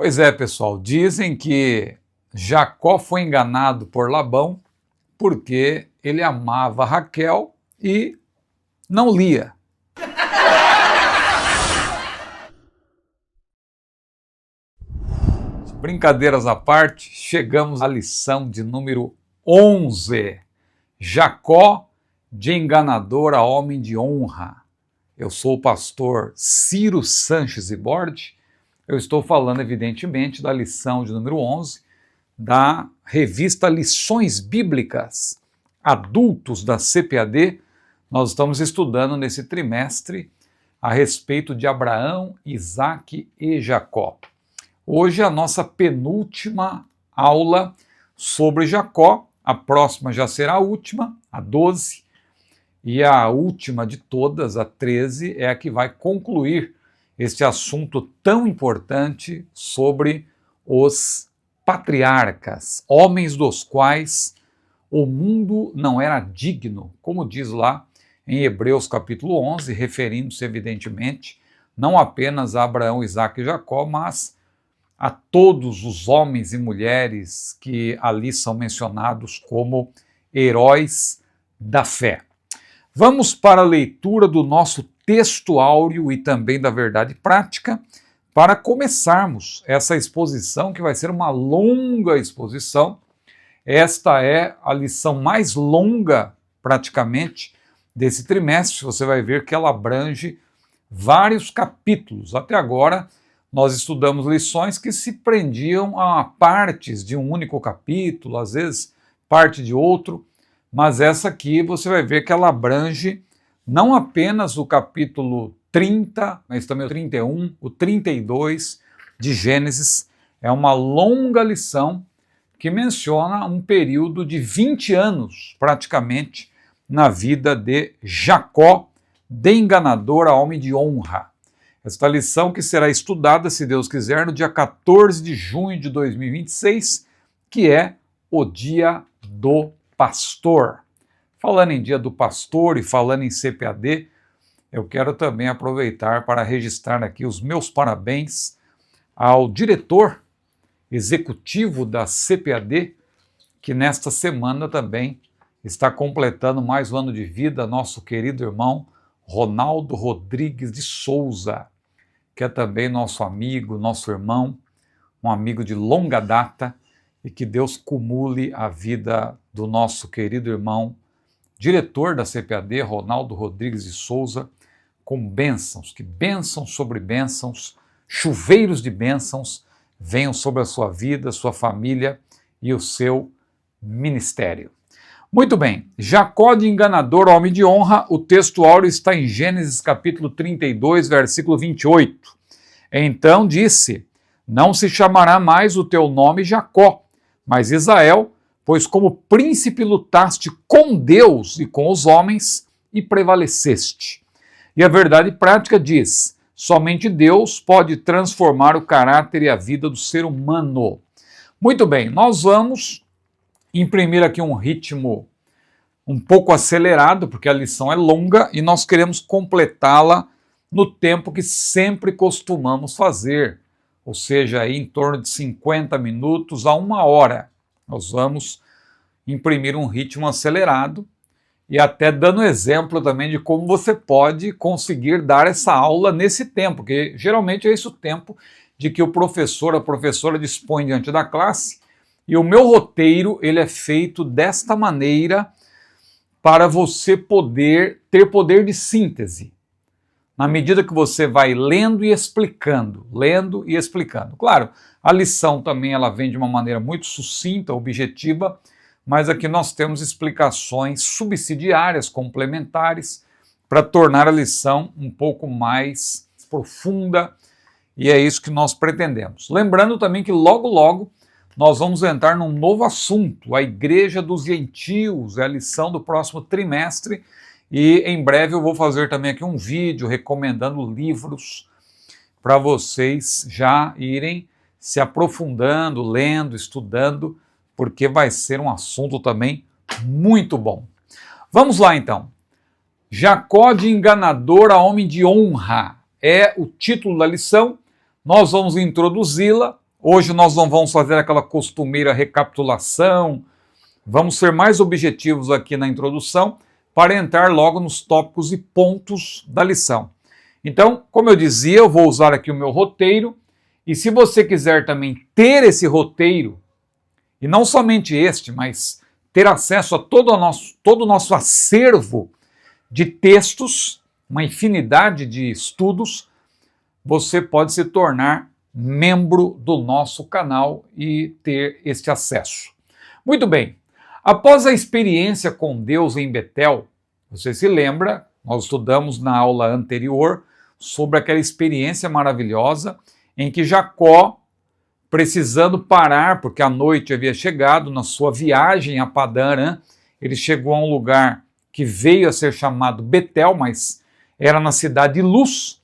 Pois é, pessoal, dizem que Jacó foi enganado por Labão porque ele amava Raquel e não lia. Brincadeiras à parte, chegamos à lição de número 11. Jacó, de enganador a homem de honra. Eu sou o pastor Ciro Sanches Ibordi. Eu estou falando, evidentemente, da lição de número 11 da revista Lições Bíblicas Adultos da CPAD. Nós estamos estudando nesse trimestre a respeito de Abraão, Isaque e Jacó. Hoje é a nossa penúltima aula sobre Jacó. A próxima já será a última, a 12, e a última de todas, a 13, é a que vai concluir este assunto tão importante sobre os patriarcas, homens dos quais o mundo não era digno, como diz lá em Hebreus capítulo 11, referindo-se evidentemente não apenas a Abraão, Isaque e Jacó, mas a todos os homens e mulheres que ali são mencionados como heróis da fé. Vamos para a leitura do nosso texto áureo e também da verdade prática, para começarmos essa exposição, que vai ser uma longa exposição. Esta é a lição mais longa, praticamente, desse trimestre. Você vai ver que ela abrange vários capítulos. Até agora, nós estudamos lições que se prendiam a partes de um único capítulo, às vezes parte de outro, mas essa aqui você vai ver que ela abrange não apenas o capítulo 30, mas também o 31, o 32 de Gênesis. É uma longa lição que menciona um período de 20 anos, praticamente, na vida de Jacó, de enganador a homem de honra. Esta lição que será estudada, se Deus quiser, no dia 14 de junho de 2026, que é o Dia do Pastor. Falando em Dia do Pastor e falando em CPAD, eu quero também aproveitar para registrar aqui os meus parabéns ao diretor executivo da CPAD, que nesta semana também está completando mais um ano de vida, nosso querido irmão Ronaldo Rodrigues de Souza, que é também nosso amigo, nosso irmão, um amigo de longa data, e que Deus cumule a vida do nosso querido irmão, diretor da CPAD, Ronaldo Rodrigues de Souza, com bênçãos, que bênçãos sobre bênçãos, chuveiros de bênçãos venham sobre a sua vida, sua família e o seu ministério. Muito bem, Jacó de enganador, homem de honra, o texto áureo está em Gênesis capítulo 32, versículo 28. Então disse, não se chamará mais o teu nome Jacó, mas Israel, pois como príncipe lutaste com Deus e com os homens e prevaleceste. E a verdade prática diz, somente Deus pode transformar o caráter e a vida do ser humano. Muito bem, nós vamos imprimir aqui um ritmo um pouco acelerado, porque a lição é longa e nós queremos completá-la no tempo que sempre costumamos fazer, ou seja, aí em torno de 50 minutos a 1 hora. Nós vamos imprimir um ritmo acelerado e até dando exemplo também de como você pode conseguir dar essa aula nesse tempo, porque geralmente é esse o tempo de que o professor, a professora dispõe diante da classe, e o meu roteiro ele é feito desta maneira para você poder ter poder de síntese, na medida que você vai lendo e explicando, lendo e explicando. Claro, a lição também ela vem de uma maneira muito sucinta, objetiva, mas aqui nós temos explicações subsidiárias, complementares, para tornar a lição um pouco mais profunda, e é isso que nós pretendemos. Lembrando também que logo nós vamos entrar num novo assunto, a Igreja dos Gentios, é a lição do próximo trimestre, e em breve eu vou fazer também aqui um vídeo recomendando livros para vocês já irem se aprofundando, lendo, estudando, porque vai ser um assunto também muito bom. Vamos lá então. Jacó de enganador a homem de honra é o título da lição. Nós vamos introduzi-la Hoje nós não vamos fazer aquela costumeira recapitulação, vamos ser mais objetivos aqui na introdução para entrar logo nos tópicos e pontos da lição. Então, como eu dizia, eu vou usar aqui o meu roteiro, e se você quiser também ter esse roteiro, e não somente este, mas ter acesso a todo o nosso acervo de textos, uma infinidade de estudos, você pode se tornar membro do nosso canal e ter este acesso. Muito bem, após a experiência com Deus em Betel, você se lembra, nós estudamos na aula anterior sobre aquela experiência maravilhosa em que Jacó, precisando parar, porque a noite havia chegado, na sua viagem a Padã Arã, ele chegou a um lugar que veio a ser chamado Betel, mas era na cidade de Luz.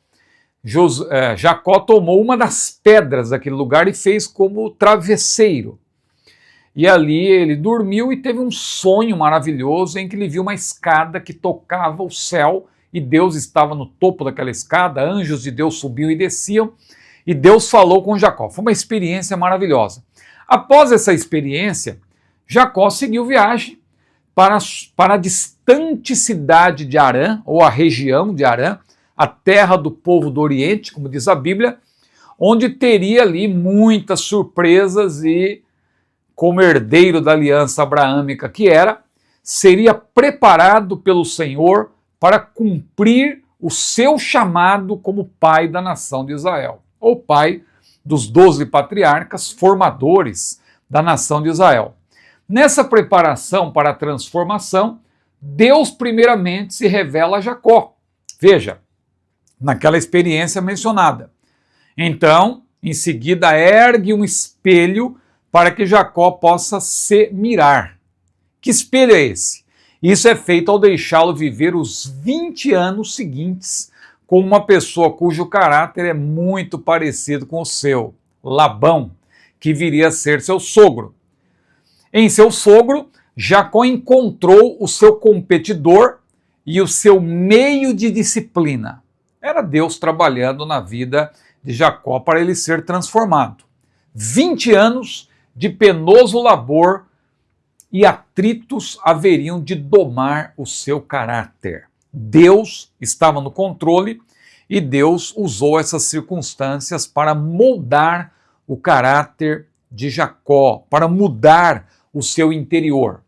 Jacó tomou uma das pedras daquele lugar e fez como travesseiro. E ali ele dormiu e teve um sonho maravilhoso em que ele viu uma escada que tocava o céu e Deus estava no topo daquela escada, anjos de Deus subiam e desciam, e Deus falou com Jacó. Foi uma experiência maravilhosa. Após essa experiência, Jacó seguiu viagem para a distante cidade de Harã, ou a região de Harã, a terra do povo do Oriente, como diz a Bíblia, onde teria ali muitas surpresas e, como herdeiro da aliança abraâmica que era, seria preparado pelo Senhor para cumprir o seu chamado como pai da nação de Israel, ou pai dos 12 patriarcas formadores da nação de Israel. Nessa preparação para a transformação, Deus primeiramente se revela a Jacó. Veja, naquela experiência mencionada. Então, em seguida, ergue um espelho para que Jacó possa se mirar. Que espelho é esse? Isso é feito ao deixá-lo viver os 20 anos seguintes com uma pessoa cujo caráter é muito parecido com o seu, Labão, que viria a ser seu sogro. Em seu sogro, Jacó encontrou o seu competidor e o seu meio de disciplina. Era Deus trabalhando na vida de Jacó para ele ser transformado. 20 anos de penoso labor e atritos haveriam de domar o seu caráter. Deus estava no controle e Deus usou essas circunstâncias para moldar o caráter de Jacó, para mudar o seu interior.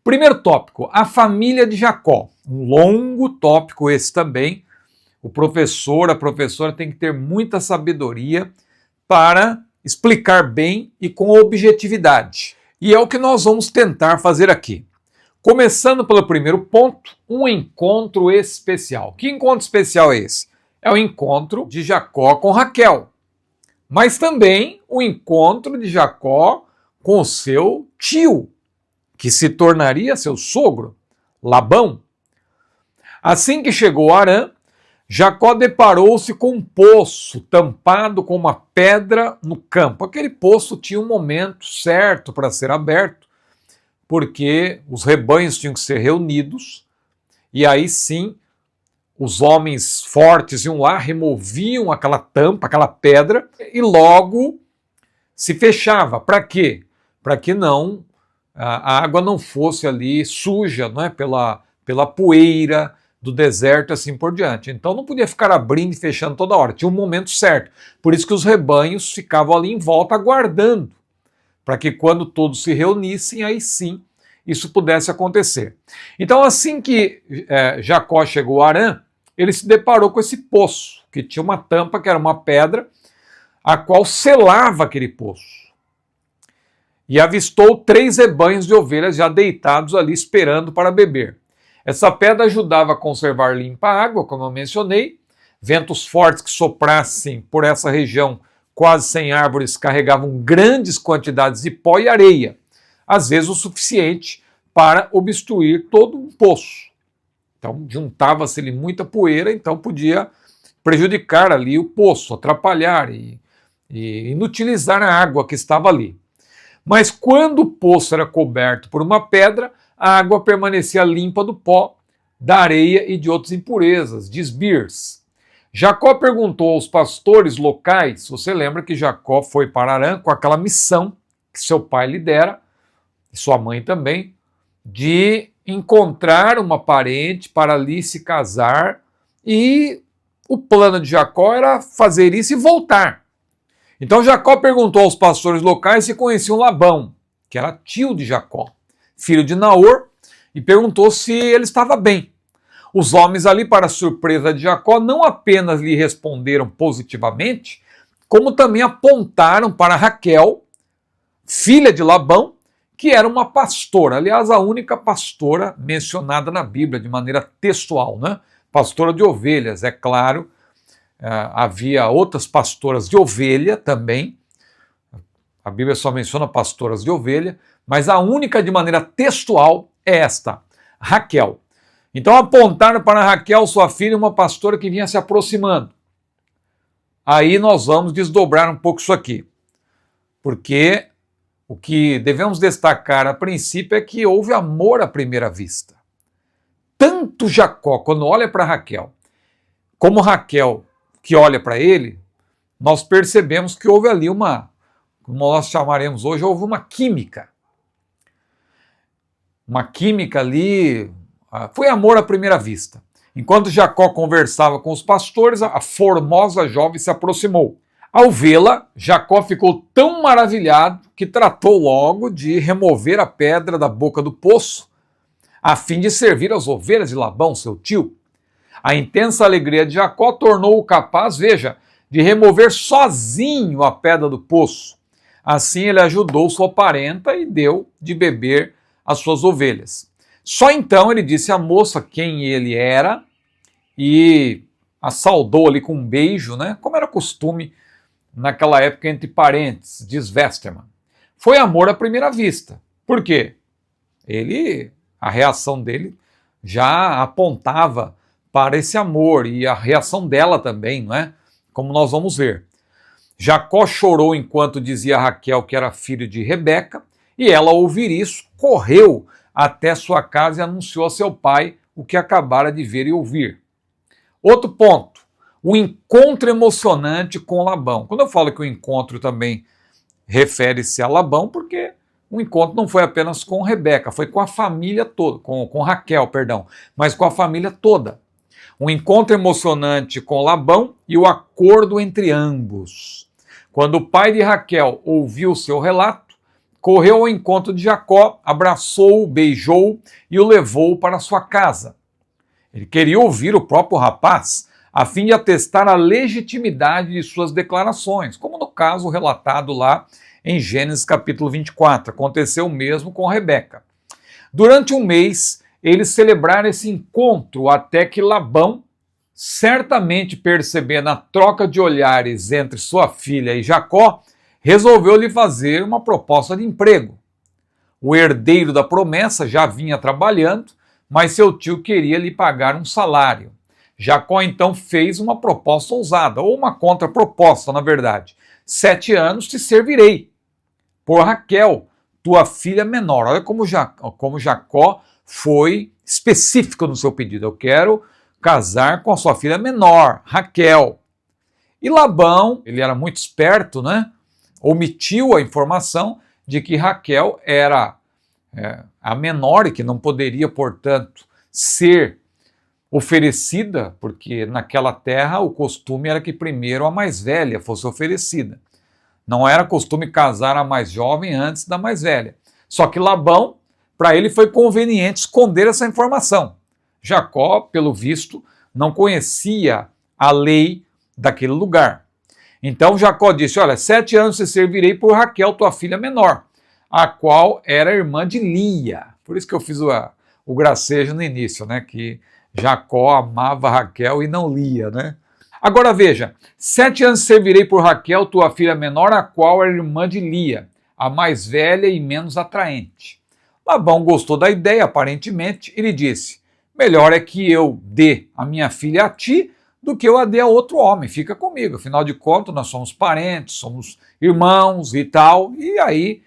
Primeiro tópico, a família de Jacó. Um longo tópico esse também. O professor, a professora tem que ter muita sabedoria para explicar bem e com objetividade. E é o que nós vamos tentar fazer aqui. Começando pelo primeiro ponto, um encontro especial. Que encontro especial é esse? É o encontro de Jacó com Raquel, mas também o encontro de Jacó com o seu tio, que se tornaria seu sogro, Labão. Assim que chegou a Harã, Jacó deparou-se com um poço tampado com uma pedra no campo. Aquele poço tinha um momento certo para ser aberto, porque os rebanhos tinham que ser reunidos, e aí sim os homens fortes iam lá, removiam aquela tampa, aquela pedra, e logo se fechava. Para quê? Para que não a água não fosse ali suja, não é? pela poeira do deserto, assim por diante. Então não podia ficar abrindo e fechando toda hora, tinha um momento certo. Por isso que os rebanhos ficavam ali em volta aguardando, para que quando todos se reunissem, aí sim isso pudesse acontecer. Então assim que Jacó chegou a Harã, ele se deparou com esse poço, que tinha uma tampa, que era uma pedra, a qual selava aquele poço. E avistou 3 rebanhos de ovelhas já deitados ali esperando para beber. Essa pedra ajudava a conservar limpa a água, como eu mencionei. Ventos fortes que soprassem por essa região, quase sem árvores, carregavam grandes quantidades de pó e areia, às vezes o suficiente para obstruir todo um poço. Então juntava-se ali muita poeira, então podia prejudicar ali o poço, atrapalhar e inutilizar a água que estava ali. Mas quando o poço era coberto por uma pedra, a água permanecia limpa do pó, da areia e de outras impurezas, de esbirs. Jacó perguntou aos pastores locais, você lembra que Jacó foi para Harã com aquela missão que seu pai lhe dera, e sua mãe também, de encontrar uma parente para ali se casar, e o plano de Jacó era fazer isso e voltar. Então Jacó perguntou aos pastores locais se conheciam Labão, que era tio de Jacó, filho de Naor, e perguntou se ele estava bem. Os homens ali, para surpresa de Jacó, não apenas lhe responderam positivamente, como também apontaram para Raquel, filha de Labão, que era uma pastora, aliás, a única pastora mencionada na Bíblia de maneira textual, né? Pastora de ovelhas, é claro, havia outras pastoras de ovelha também, a Bíblia só menciona pastoras de ovelha, mas a única de maneira textual é esta, Raquel. Então apontaram para Raquel, sua filha, uma pastora que vinha se aproximando. Aí nós vamos desdobrar um pouco isso aqui, porque o que devemos destacar a princípio é que houve amor à primeira vista. Tanto Jacó, quando olha para Raquel, como Raquel, que olha para ele, nós percebemos que houve ali como nós chamaremos hoje, houve uma química. Uma química ali, foi amor à primeira vista. Enquanto Jacó conversava com os pastores, a formosa jovem se aproximou. Ao vê-la, Jacó ficou tão maravilhado que tratou logo de remover a pedra da boca do poço, a fim de servir as ovelhas de Labão, seu tio. A intensa alegria de Jacó tornou-o capaz, veja, de remover sozinho a pedra do poço. Assim ele ajudou sua parenta e deu de beber às suas ovelhas. Só então ele disse à moça quem ele era e a saudou ali com um beijo, né? Como era costume naquela época entre parentes, diz Westermann. Foi amor à primeira vista. Por quê? A reação dele já apontava para esse amor e a reação dela também, não é? Como nós vamos ver. Jacó chorou enquanto dizia a Raquel que era filho de Rebeca, e ela, ao ouvir isso, correu até sua casa e anunciou a seu pai o que acabara de ver e ouvir. Outro ponto, o encontro emocionante com Labão. Quando eu falo que o encontro também refere-se a Labão, porque o encontro não foi apenas com Rebeca, foi com a família toda, com Raquel, perdão, mas com a família toda. Um encontro emocionante com Labão e o acordo entre ambos. Quando o pai de Raquel ouviu o seu relato, correu ao encontro de Jacó, abraçou-o, beijou-o e o levou para sua casa. Ele queria ouvir o próprio rapaz, a fim de atestar a legitimidade de suas declarações, como no caso relatado lá em Gênesis capítulo 24. Aconteceu o mesmo com Rebeca. Durante um mês, eles celebraram esse encontro até que Labão, certamente percebendo a troca de olhares entre sua filha e Jacó, resolveu lhe fazer uma proposta de emprego. O herdeiro da promessa já vinha trabalhando, mas seu tio queria lhe pagar um salário. Jacó então fez uma proposta ousada, ou uma contraproposta, na verdade. 7 anos te servirei por Raquel, tua filha menor. Olha como Jacó foi específico no seu pedido. Eu quero casar com a sua filha menor, Raquel. E Labão, ele era muito esperto, né? Omitiu a informação de que Raquel era a menor e que não poderia, portanto, ser oferecida, porque naquela terra o costume era que primeiro a mais velha fosse oferecida. Não era costume casar a mais jovem antes da mais velha. Só que Labão, para ele foi conveniente esconder essa informação. Jacó, pelo visto, não conhecia a lei daquele lugar. Então Jacó disse, olha, 7 anos te servirei por Raquel, tua filha menor, a qual era irmã de Lia. Por isso que eu fiz o gracejo no início, né, que Jacó amava Raquel e não Lia, né? Agora veja, 7 anos servirei por Raquel, tua filha menor, a qual era irmã de Lia, a mais velha e menos atraente. Labão gostou da ideia, aparentemente, e lhe disse, melhor é que eu dê a minha filha a ti, do que eu a dê a outro homem, fica comigo, afinal de contas nós somos parentes, somos irmãos e tal, e aí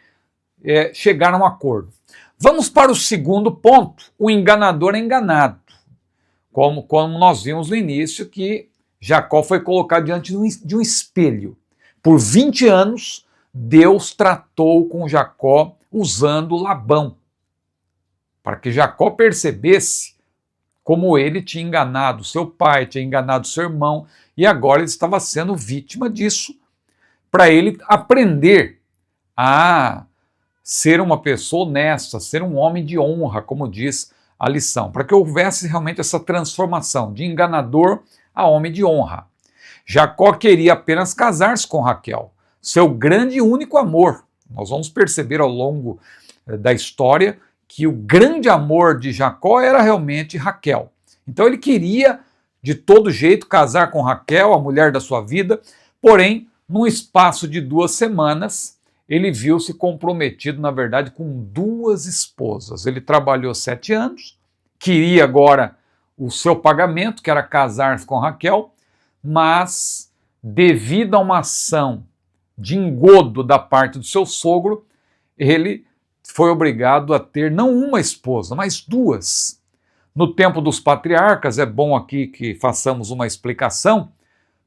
chegaram a um acordo. Vamos para o segundo ponto, o enganador é enganado, como nós vimos no início, que Jacó foi colocado diante de um espelho. Por 20 anos, Deus tratou com Jacó usando Labão, para que Jacó percebesse como ele tinha enganado seu pai, tinha enganado seu irmão, e agora ele estava sendo vítima disso, para ele aprender a ser uma pessoa honesta, ser um homem de honra, como diz a lição, para que houvesse realmente essa transformação de enganador a homem de honra. Jacó queria apenas casar-se com Raquel, seu grande e único amor. Nós vamos perceber ao longo da história que o grande amor de Jacó era realmente Raquel. Então ele queria, de todo jeito, casar com Raquel, a mulher da sua vida, porém, num espaço de 2 semanas, ele viu-se comprometido, na verdade, com 2 esposas. Ele trabalhou 7 anos, queria agora o seu pagamento, que era casar-se com Raquel, mas, devido a uma ação de engodo da parte do seu sogro, ele foi obrigado a ter não uma esposa, mas 2. No tempo dos patriarcas, é bom aqui que façamos uma explicação,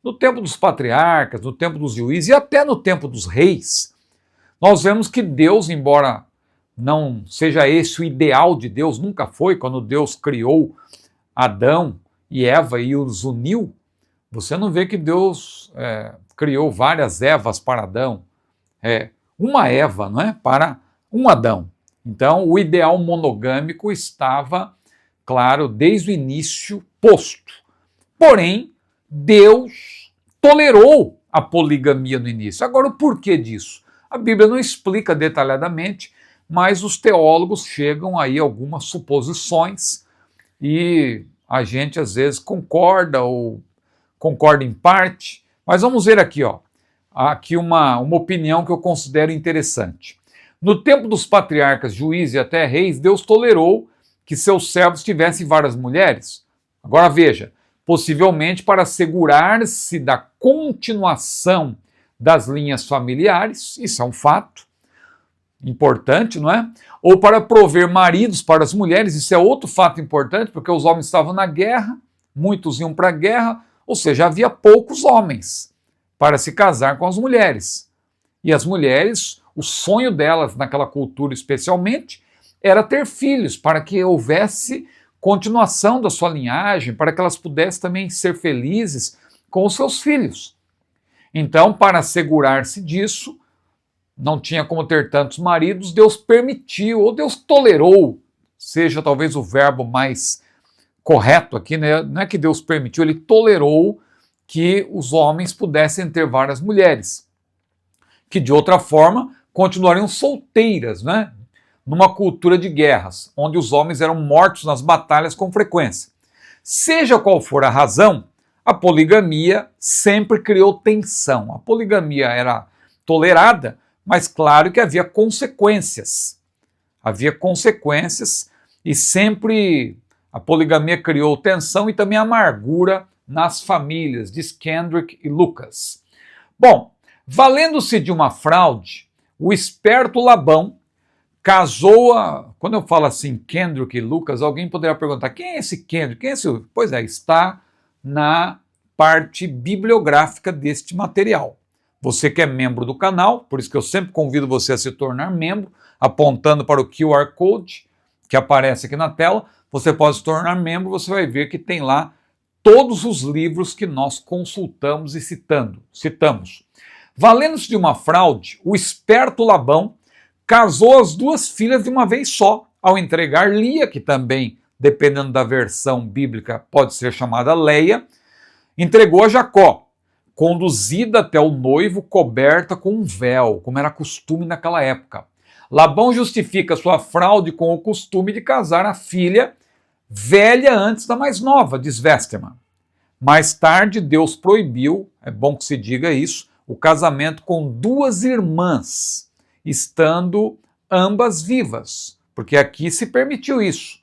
no tempo dos patriarcas, no tempo dos juízes e até no tempo dos reis, nós vemos que Deus, embora não seja esse o ideal de Deus, nunca foi, quando Deus criou Adão e Eva e os uniu, você não vê que Deus criou várias Evas para Adão, uma Eva, não é? Para um Adão. Então, o ideal monogâmico estava, claro, desde o início posto. Porém, Deus tolerou a poligamia no início. Agora, o porquê disso? A Bíblia não explica detalhadamente, mas os teólogos chegam aí a algumas suposições e a gente às vezes concorda ou concorda em parte, mas vamos ver aqui, aqui uma opinião que eu considero interessante. No tempo dos patriarcas, juízes e até reis, Deus tolerou que seus servos tivessem várias mulheres. Agora veja, possivelmente para assegurar-se da continuação das linhas familiares, isso é um fato importante, não é? Ou para prover maridos para as mulheres, isso é outro fato importante, porque os homens estavam na guerra, muitos iam para a guerra, ou seja, havia poucos homens para se casar com as mulheres. E as mulheres, o sonho delas naquela cultura especialmente, era ter filhos, para que houvesse continuação da sua linhagem, para que elas pudessem também ser felizes com os seus filhos. Então, para assegurar-se disso, não tinha como ter tantos maridos, Deus permitiu, ou Deus tolerou, seja talvez o verbo mais correto aqui, né? Não é que Deus permitiu, ele tolerou que os homens pudessem ter várias mulheres, que de outra forma continuariam solteiras, né? Numa cultura de guerras, onde os homens eram mortos nas batalhas com frequência. Seja qual for a razão, a poligamia sempre criou tensão. A poligamia era tolerada, mas claro que havia consequências. Havia consequências e sempre a poligamia criou tensão e também amargura nas famílias, diz Kendrick e Lucas. Bom, valendo-se de uma fraude, o esperto Labão casou Quando eu falo assim, Kendrick e Lucas, alguém poderá perguntar, quem é esse Kendrick? Quem é esse? Pois é, está na parte bibliográfica deste material. Você que é membro do canal, por isso que eu sempre convido você a se tornar membro, apontando para o QR Code que aparece aqui na tela, você pode se tornar membro, você vai ver que tem lá todos os livros que nós consultamos e citamos. Valendo-se de uma fraude, o esperto Labão casou as 2 filhas de uma vez só, ao entregar Lia, que também, dependendo da versão bíblica, pode ser chamada Leia, entregou a Jacó, conduzida até o noivo coberta com um véu, como era costume naquela época. Labão justifica sua fraude com o costume de casar a filha velha antes da mais nova, diz Westermann. Mais tarde, Deus proibiu, é bom que se diga isso, o casamento com 2 irmãs, estando ambas vivas, porque aqui se permitiu isso.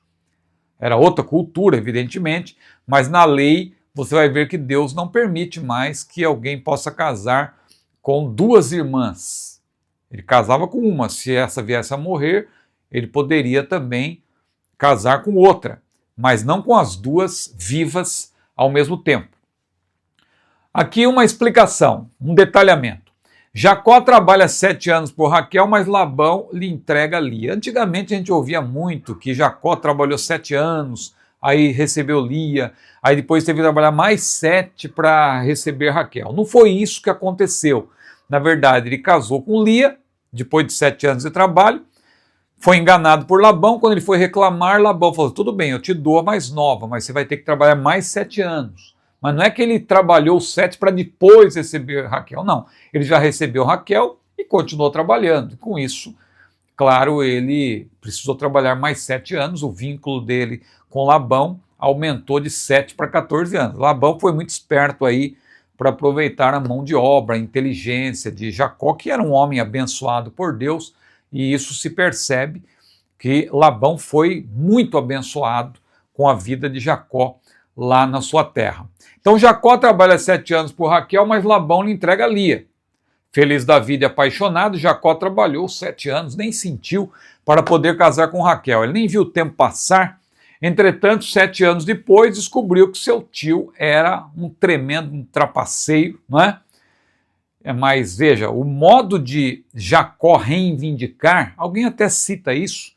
Era outra cultura, evidentemente, mas na lei você vai ver que Deus não permite mais que alguém possa casar com 2 irmãs. Ele casava com uma, se essa viesse a morrer, ele poderia também casar com outra, mas não com as 2 vivas ao mesmo tempo. Aqui uma explicação, um detalhamento. Jacó trabalha 7 anos por Raquel, mas Labão lhe entrega Lia. Antigamente a gente ouvia muito que Jacó trabalhou 7 anos, aí recebeu Lia, aí depois teve que trabalhar mais 7 para receber Raquel. Não foi isso que aconteceu. Na verdade, ele casou com Lia, depois de 7 anos de trabalho, foi enganado por Labão. Quando ele foi reclamar, Labão falou, tudo bem, eu te dou a mais nova, mas você vai ter que trabalhar mais 7 anos. Mas não é que ele trabalhou 7 para depois receber Raquel, não. Ele já recebeu Raquel e continuou trabalhando. Com isso, claro, ele precisou trabalhar mais 7 anos, o vínculo dele com Labão aumentou de 7 para 14 anos. Labão foi muito esperto aí para aproveitar a mão de obra, a inteligência de Jacó, que era um homem abençoado por Deus, e isso se percebe que Labão foi muito abençoado com a vida de Jacó lá na sua terra. Então Jacó trabalha 7 anos por Raquel, mas Labão lhe entrega Lia. Feliz da vida e apaixonado, Jacó trabalhou 7 anos, nem sentiu para poder casar com Raquel. Ele nem viu o tempo passar. Entretanto, 7 anos depois, descobriu que seu tio era um tremendo trapaceiro, não é? Mas veja, o modo de Jacó reivindicar, alguém até cita isso,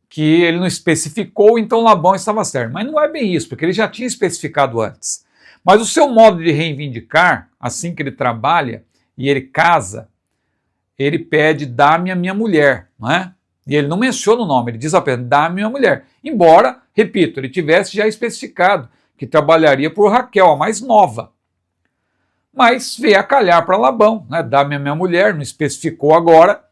que ele não especificou, então Labão estava certo. Mas não é bem isso, porque ele já tinha especificado antes. Mas o seu modo de reivindicar, assim que ele trabalha e ele casa, ele pede, dá-me a minha mulher, não é? E ele não menciona o nome, ele diz apenas, dá-me a minha mulher. Embora, repito, ele tivesse já especificado que trabalharia por Raquel, a mais nova. Mas veio a calhar para Labão, né? Dá-me a minha mulher, não especificou agora.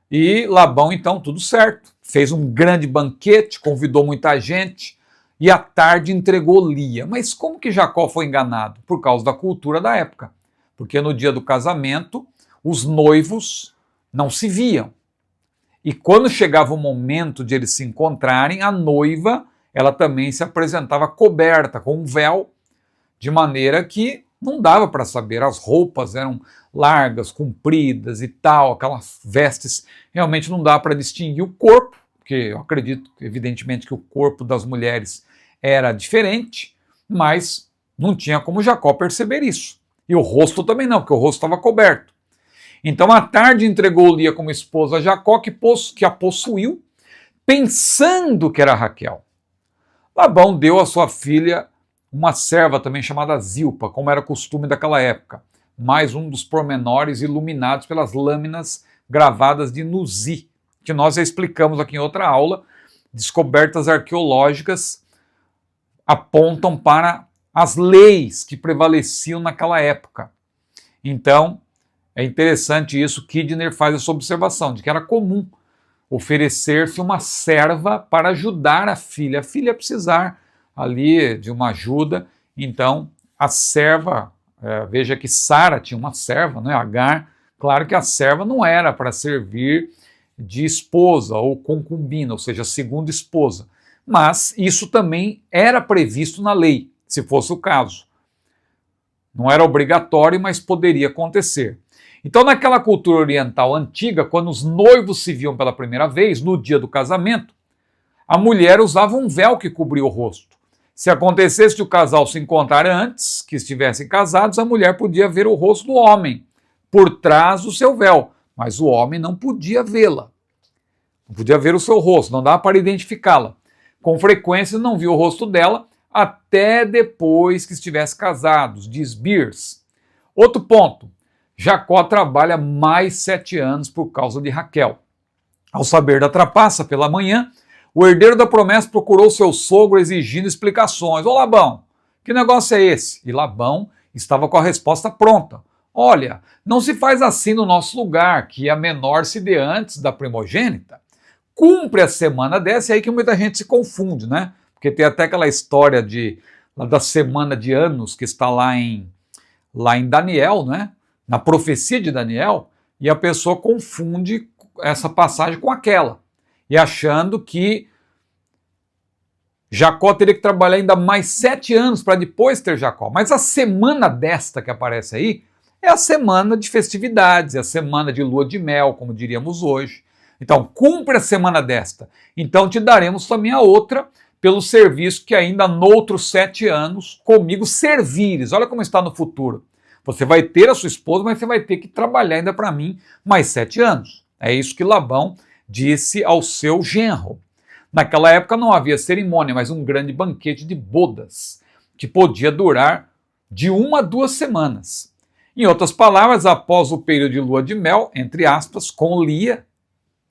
E Labão, então, tudo certo. Fez um grande banquete, convidou muita gente e à tarde entregou Lia. Mas como que Jacó foi enganado? Por causa da cultura da época. Porque no dia do casamento, os noivos não se viam. E quando chegava o momento de eles se encontrarem, a noiva, ela também se apresentava coberta com um véu, de maneira que não dava para saber. As roupas eram largas, compridas e tal, aquelas vestes, realmente não dá para distinguir o corpo, porque eu acredito, evidentemente, que o corpo das mulheres era diferente, mas não tinha como Jacó perceber isso. E o rosto também não, porque o rosto estava coberto. Então, à tarde, entregou Lia como esposa a Jacó, que a possuiu, pensando que era Raquel. Labão deu a sua filha uma serva também chamada Zilpa, como era costume daquela época. Mais um dos pormenores iluminados pelas lâminas gravadas de Nuzi, que nós já explicamos aqui em outra aula. Descobertas arqueológicas apontam para as leis que prevaleciam naquela época. Então, é interessante isso, Kidner faz essa observação, de que era comum oferecer-se uma serva para ajudar a filha precisar ali de uma ajuda. Então, a serva, veja que Sara tinha uma serva, né, Agar, claro que a serva não era para servir de esposa ou concubina, ou seja, segunda esposa, mas isso também era previsto na lei, se fosse o caso. Não era obrigatório, mas poderia acontecer. Então, naquela cultura oriental antiga, quando os noivos se viam pela primeira vez, no dia do casamento, a mulher usava um véu que cobria o rosto. Se acontecesse de o casal se encontrar antes que estivessem casados, a mulher podia ver o rosto do homem por trás do seu véu, mas o homem não podia vê-la. Não podia ver o seu rosto, não dava para identificá-la. Com frequência não via o rosto dela até depois que estivesse casados, diz Beers. Outro ponto. Jacó trabalha mais 7 anos por causa de Raquel. Ao saber da trapaça pela manhã, o herdeiro da promessa procurou seu sogro exigindo explicações. Ô Labão, que negócio é esse? E Labão estava com a resposta pronta. Olha, não se faz assim no nosso lugar, que a menor se dê antes da primogênita. Cumpre a semana dessa, e aí que muita gente se confunde, né? Porque tem até aquela história da semana de anos que está lá em Daniel, né? Na profecia de Daniel, e a pessoa confunde essa passagem com aquela, e achando que Jacó teria que trabalhar ainda mais 7 anos para depois ter Jacó. Mas a semana desta que aparece aí é a semana de festividades, é a semana de lua de mel, como diríamos hoje. Então, cumpre a semana desta. Então, te daremos também a outra pelo serviço que ainda noutros 7 anos comigo servires. Olha como está no futuro. Você vai ter a sua esposa, mas você vai ter que trabalhar ainda para mim mais 7 anos. É isso que Labão disse ao seu genro. Naquela época não havia cerimônia, mas um grande banquete de bodas, que podia durar de 1 a 2 semanas. Em outras palavras, após o período de lua de mel, entre aspas, com Lia,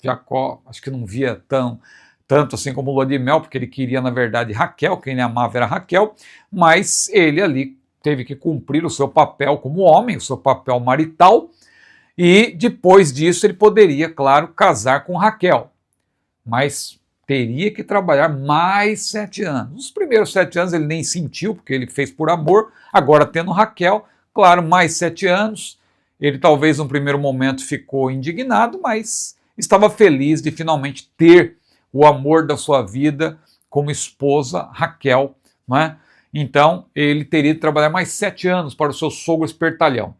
Jacó acho que não via tanto assim como lua de mel, porque ele queria, na verdade, Raquel, quem ele amava era Raquel, mas ele ali teve que cumprir o seu papel como homem, o seu papel marital, e depois disso ele poderia, claro, casar com Raquel, mas teria que trabalhar mais 7 anos. Os primeiros 7 anos ele nem sentiu, porque ele fez por amor, agora tendo Raquel, claro, mais 7 anos, ele talvez no primeiro momento ficou indignado, mas estava feliz de finalmente ter o amor da sua vida como esposa, Raquel, não é? Então, ele teria de trabalhar mais 7 anos para o seu sogro espertalhão.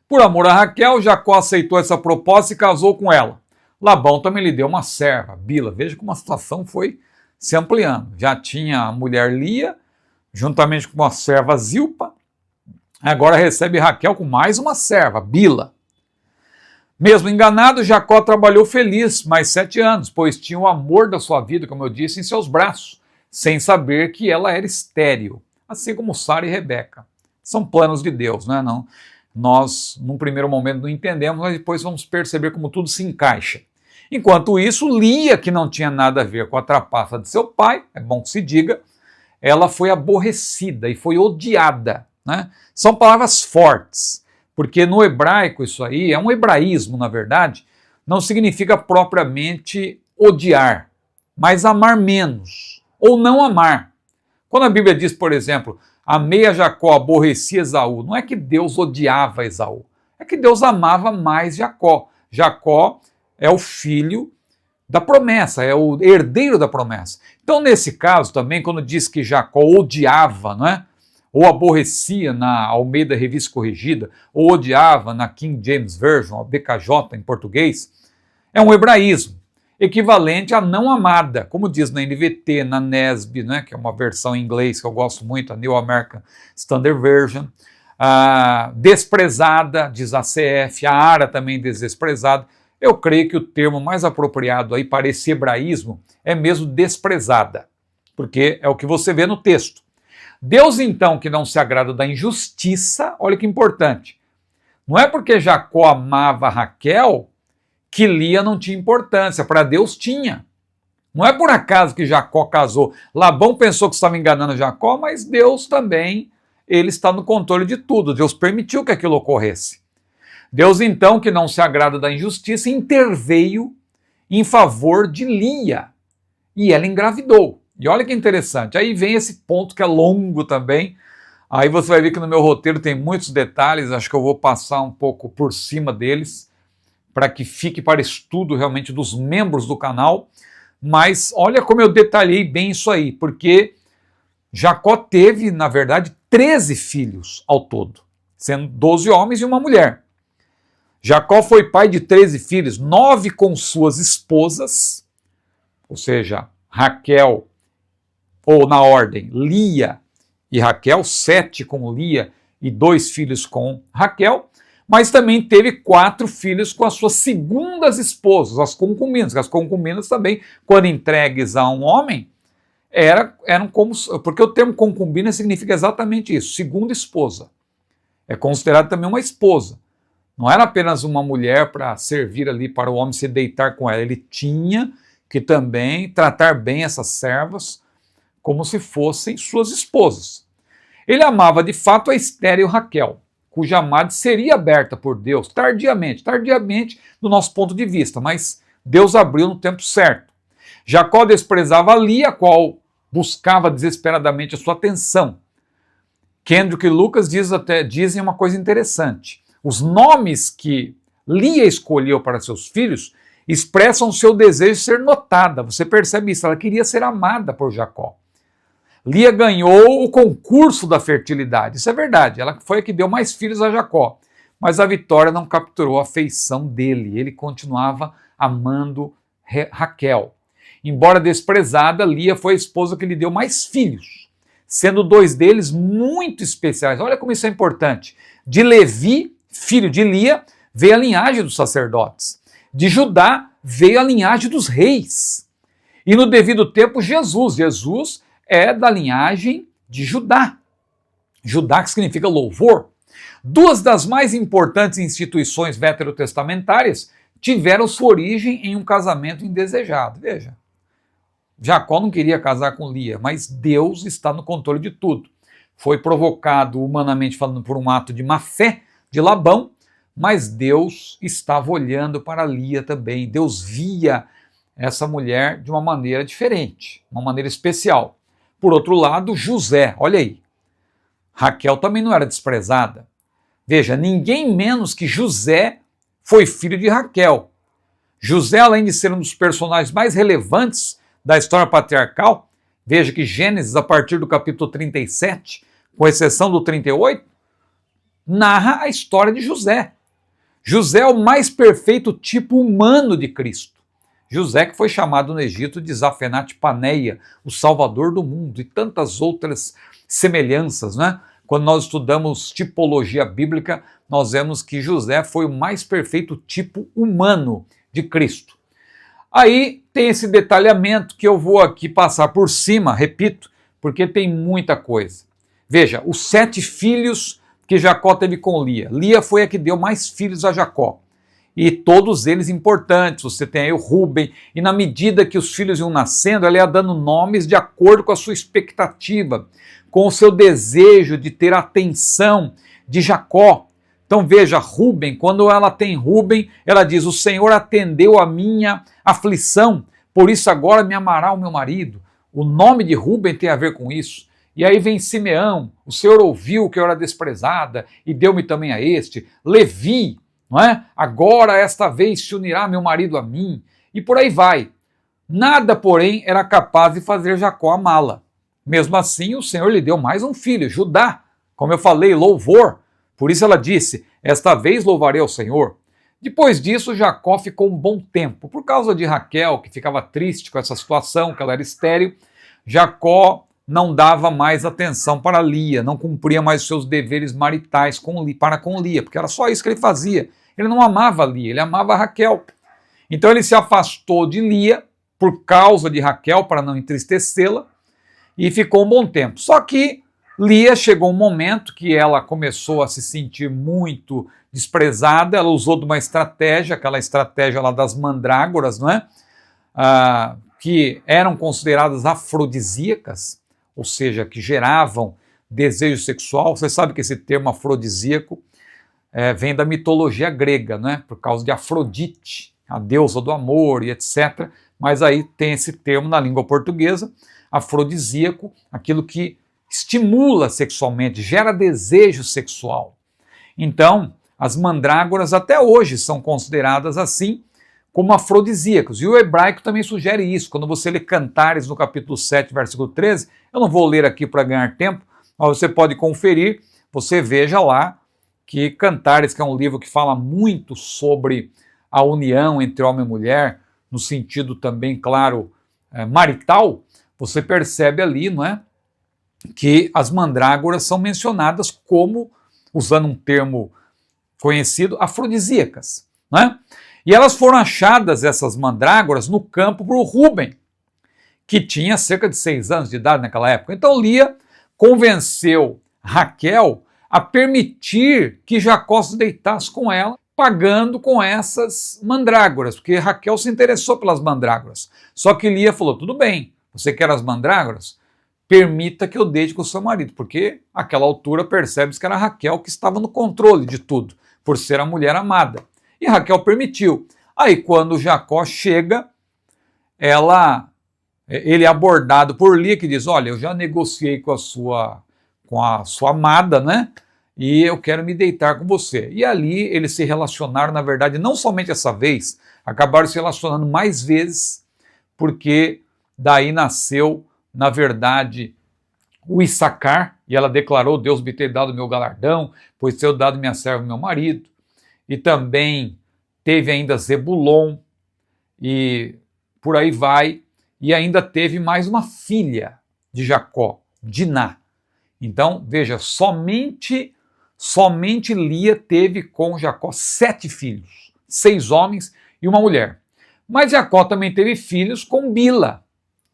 Por amor a Raquel, Jacó aceitou essa proposta e casou com ela. Labão também lhe deu uma serva, Bila. Veja como a situação foi se ampliando. Já tinha a mulher Lia, juntamente com a serva Zilpa, agora recebe Raquel com mais uma serva, Bila. Mesmo enganado, Jacó trabalhou feliz mais 7 anos, pois tinha o amor da sua vida, como eu disse, em seus braços, sem saber que ela era estéril, assim como Sara e Rebeca. São planos de Deus, né? Não, nós, num primeiro momento, não entendemos, mas depois vamos perceber como tudo se encaixa. Enquanto isso, Lia, que não tinha nada a ver com a trapaça de seu pai, é bom que se diga, ela foi aborrecida e foi odiada, né? São palavras fortes, porque no hebraico isso aí é um hebraísmo, na verdade, não significa propriamente odiar, mas amar menos, ou não amar. Quando a Bíblia diz, por exemplo, amei a Jacó, aborreci Esaú, não é que Deus odiava Esaú, é que Deus amava mais Jacó. Jacó é o filho da promessa, é o herdeiro da promessa. Então, nesse caso também, quando diz que Jacó odiava, não é? Ou aborrecia na Almeida Revista Corrigida, ou odiava na King James Version, a BKJ em português, é um hebraísmo, equivalente a não amada, como diz na NVT, na NESB, né, que é uma versão em inglês que eu gosto muito, a New American Standard Version, desprezada, diz a CF, a ARA também diz desprezada. Eu creio que o termo mais apropriado aí para esse hebraísmo é mesmo desprezada, porque é o que você vê no texto. Deus, então, que não se agrada da injustiça, olha que importante, não é porque Jacó amava Raquel que Lia não tinha importância, para Deus tinha. Não é por acaso que Jacó casou. Labão pensou que estava enganando Jacó, mas Deus também, ele está no controle de tudo. Deus permitiu que aquilo ocorresse. Deus, então, que não se agrada da injustiça, interveio em favor de Lia. E ela engravidou. E olha que interessante, aí vem esse ponto que é longo também. Aí você vai ver que no meu roteiro tem muitos detalhes, acho que eu vou passar um pouco por cima deles, para que fique para estudo realmente dos membros do canal. Mas olha como eu detalhei bem isso aí, porque Jacó teve, na verdade, 13 filhos ao todo, sendo 12 homens e uma mulher. Jacó foi pai de 13 filhos, 9 com suas esposas, ou seja, Raquel, ou na ordem, Lia e Raquel, 7 com Lia e 2 filhos com Raquel, mas também teve 4 filhos com as suas segundas esposas, as concubinas, que as concubinas também, quando entregues a um homem, eram como, porque o termo concubina significa exatamente isso, segunda esposa. É considerado também uma esposa. Não era apenas uma mulher para servir ali para o homem se deitar com ela, ele tinha que também tratar bem essas servas como se fossem suas esposas. Ele amava de fato a estéril Raquel, cuja amada seria aberta por Deus tardiamente do nosso ponto de vista, mas Deus abriu no tempo certo. Jacó desprezava Lia, a qual buscava desesperadamente a sua atenção. Kendrick e Lucas dizem uma coisa interessante. Os nomes que Lia escolheu para seus filhos expressam seu desejo de ser notada. Você percebe isso, ela queria ser amada por Jacó. Lia ganhou o concurso da fertilidade, isso é verdade, ela foi a que deu mais filhos a Jacó, mas a vitória não capturou a afeição dele, ele continuava amando Raquel. Embora desprezada, Lia foi a esposa que lhe deu mais filhos, sendo 2 deles muito especiais. Olha como isso é importante. De Levi, filho de Lia, veio a linhagem dos sacerdotes. De Judá veio a linhagem dos reis. E no devido tempo, Jesus. Jesus é da linhagem de Judá. Judá, que significa louvor. 2 das mais importantes instituições veterotestamentárias tiveram sua origem em um casamento indesejado. Veja, Jacó não queria casar com Lia, mas Deus está no controle de tudo. Foi provocado, humanamente falando, por um ato de má fé de Labão, mas Deus estava olhando para Lia também. Deus via essa mulher de uma maneira diferente, uma maneira especial. Por outro lado, José, olha aí, Raquel também não era desprezada. Veja, ninguém menos que José foi filho de Raquel. José, além de ser um dos personagens mais relevantes da história patriarcal, veja que Gênesis, a partir do capítulo 37, com exceção do 38, narra a história de José. José é o mais perfeito tipo humano de Cristo. José que foi chamado no Egito de Zafenat Paneia, o salvador do mundo, e tantas outras semelhanças, né? Quando nós estudamos tipologia bíblica, nós vemos que José foi o mais perfeito tipo humano de Cristo. Aí tem esse detalhamento que eu vou aqui passar por cima, repito, porque tem muita coisa. Veja, os 7 filhos que Jacó teve com Lia. Lia foi a que deu mais filhos a Jacó. E todos eles importantes. Você tem aí o Rúben, e na medida que os filhos iam nascendo, ela ia dando nomes de acordo com a sua expectativa, com o seu desejo de ter a atenção de Jacó. Então veja, Rúben, quando ela tem Rúben, ela diz: o Senhor atendeu a minha aflição, por isso agora me amará o meu marido. O nome de Rúben tem a ver com isso. E aí vem Simeão: o Senhor ouviu que eu era desprezada e deu-me também a este. Levi, não é? Agora esta vez se unirá meu marido a mim. E por aí vai. Nada, porém, era capaz de fazer Jacó amá-la. Mesmo assim, o Senhor lhe deu mais um filho, Judá. Como eu falei, louvor. Por isso ela disse: esta vez louvarei ao Senhor. Depois disso, Jacó ficou um bom tempo. Por causa de Raquel, que ficava triste com essa situação, que ela era estéril, Jacó não dava mais atenção para Lia, não cumpria mais os seus deveres maritais para com Lia, porque era só isso que ele fazia. Ele não amava Lia, ele amava Raquel. Então ele se afastou de Lia por causa de Raquel, para não entristecê-la, e ficou um bom tempo. Só que Lia chegou um momento que ela começou a se sentir muito desprezada. Ela usou de uma estratégia, aquela estratégia lá das mandrágoras, não é? Que eram consideradas afrodisíacas, ou seja, que geravam desejo sexual. Você sabe que esse termo afrodisíaco vem da mitologia grega, não é? Por causa de Afrodite, a deusa do amor e etc. Mas aí tem esse termo na língua portuguesa, afrodisíaco, aquilo que estimula sexualmente, gera desejo sexual. Então, as mandrágoras até hoje são consideradas assim, como afrodisíacos. E o hebraico também sugere isso. Quando você lê Cantares no capítulo 7, versículo 13, eu não vou ler aqui para ganhar tempo, mas você pode conferir, você veja lá que Cantares, que é um livro que fala muito sobre a união entre homem e mulher, no sentido também, claro, marital, você percebe ali, não é? Que as mandrágoras são mencionadas como, usando um termo conhecido, afrodisíacas, né? E elas foram achadas, essas mandrágoras, no campo por Rúben, que tinha cerca de 6 anos de idade naquela época. Então Lia convenceu Raquel a permitir que Jacó se deitasse com ela, pagando com essas mandrágoras, porque Raquel se interessou pelas mandrágoras. Só que Lia falou: tudo bem, você quer as mandrágoras? Permita que eu deite com o seu marido, porque àquela altura percebe-se que era Raquel que estava no controle de tudo, por ser a mulher amada. E Raquel permitiu. Aí quando Jacó chega, ele é abordado por Lia, que diz: olha, eu já negociei com a sua amada, né? E eu quero me deitar com você. E ali eles se relacionaram, na verdade, não somente essa vez, acabaram se relacionando mais vezes, porque daí nasceu, na verdade, o Issacar, e ela declarou: Deus me ter dado meu galardão, pois ter dado minha serva meu marido. E também teve ainda Zebulon, e por aí vai. e ainda teve mais uma filha de Jacó, Diná. Então, veja, somente Lia teve com Jacó 7 filhos, 6 homens e uma mulher. Mas Jacó também teve filhos com Bila,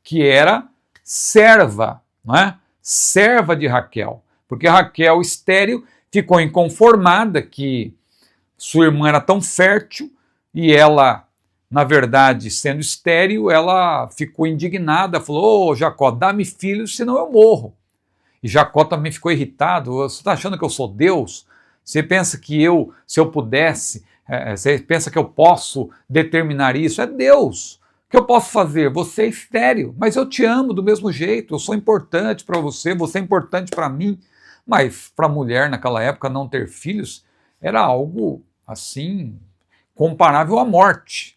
que era serva, não é? Serva de Raquel, porque Raquel, estéril, ficou inconformada que sua irmã era tão fértil e ela, na verdade, sendo estéril, ela ficou indignada, falou: ô Jacó, dá-me filhos, senão eu morro. E Jacó também ficou irritado: você está achando que eu sou Deus? Você pensa que se eu pudesse, você pensa que eu posso determinar isso? É Deus. O que eu posso fazer? Você é estéril, mas eu te amo do mesmo jeito, eu sou importante para você, você é importante para mim. Mas para a mulher naquela época não ter filhos era algo assim comparável à morte,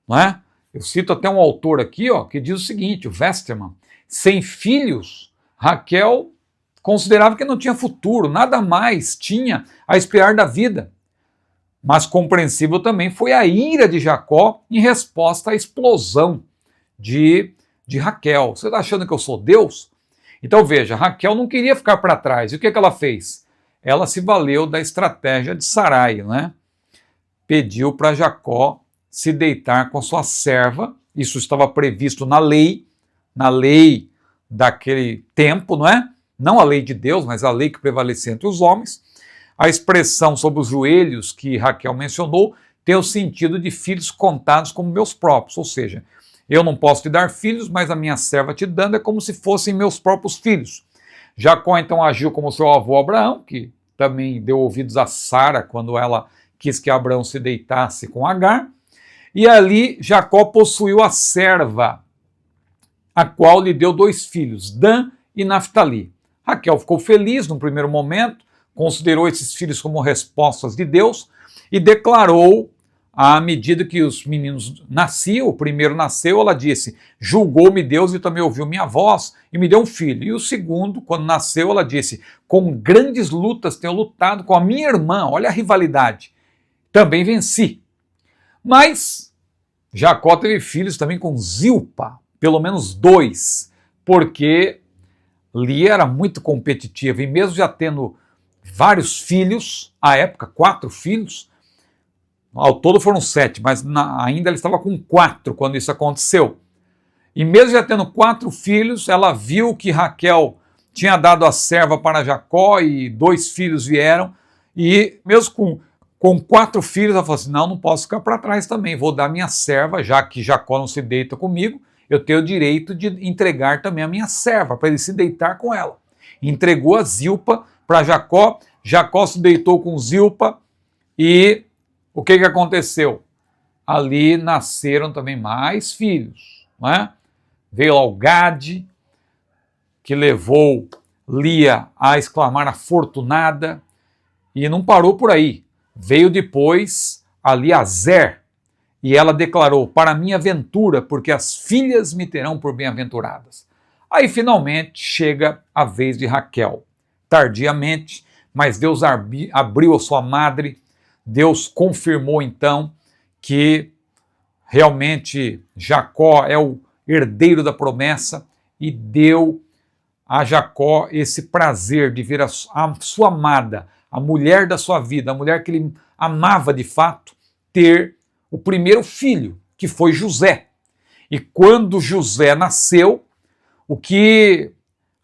não é? Eu cito até um autor aqui, que diz o seguinte, o Westermann: sem filhos, Raquel considerava que não tinha futuro, nada mais tinha a esperar da vida. Mas compreensível também foi a ira de Jacó em resposta à explosão de Raquel. Você está achando que eu sou Deus? Então veja, Raquel não queria ficar para trás. E o que ela fez? Ela se valeu da estratégia de Sarai, né? Pediu para Jacó se deitar com sua serva. Isso estava previsto na lei daquele tempo, não é? Não a lei de Deus, mas a lei que prevalecia entre os homens. A expressão sobre os joelhos que Raquel mencionou tem o sentido de filhos contados como meus próprios, ou seja, eu não posso te dar filhos, mas a minha serva te dando é como se fossem meus próprios filhos. Jacó então agiu como seu avô Abraão, que também deu ouvidos a Sara quando ela quis que Abraão se deitasse com Agar, e ali Jacó possuiu a serva, a qual lhe deu 2 filhos, Dan e Naftali. Raquel ficou feliz num primeiro momento, considerou esses filhos como respostas de Deus e declarou, à medida que os meninos nasciam, o primeiro nasceu, ela disse: julgou-me Deus e também ouviu minha voz e me deu um filho. E o segundo, quando nasceu, ela disse: com grandes lutas tenho lutado com a minha irmã, olha a rivalidade, também venci. Mas Jacó teve filhos também com Zilpa, pelo menos 2, porque Lia era muito competitiva e mesmo já tendo vários filhos, à época 4 filhos, ao todo foram 7, mas ainda ela estava com 4 quando isso aconteceu. E mesmo já tendo 4 filhos, ela viu que Raquel tinha dado a serva para Jacó e 2 filhos vieram, e mesmo com 4 filhos, ela falou assim: não posso ficar para trás também, vou dar minha serva, já que Jacó não se deita comigo, eu tenho o direito de entregar também a minha serva, para ele se deitar com ela. Entregou a Zilpa para Jacó, Jacó se deitou com Zilpa, e o que aconteceu? Ali nasceram também mais filhos, não é? Veio lá o Gade, que levou Lia a exclamar afortunada, e não parou por aí. Veio depois ali Azer, e ela declarou: para minha ventura, porque as filhas me terão por bem-aventuradas. Aí finalmente chega a vez de Raquel. Tardiamente, mas Deus abriu a sua madre, Deus confirmou então que realmente Jacó é o herdeiro da promessa e deu a Jacó esse prazer de ver a sua amada, a mulher da sua vida, a mulher que ele amava de fato, ter o primeiro filho, que foi José. E quando José nasceu, o que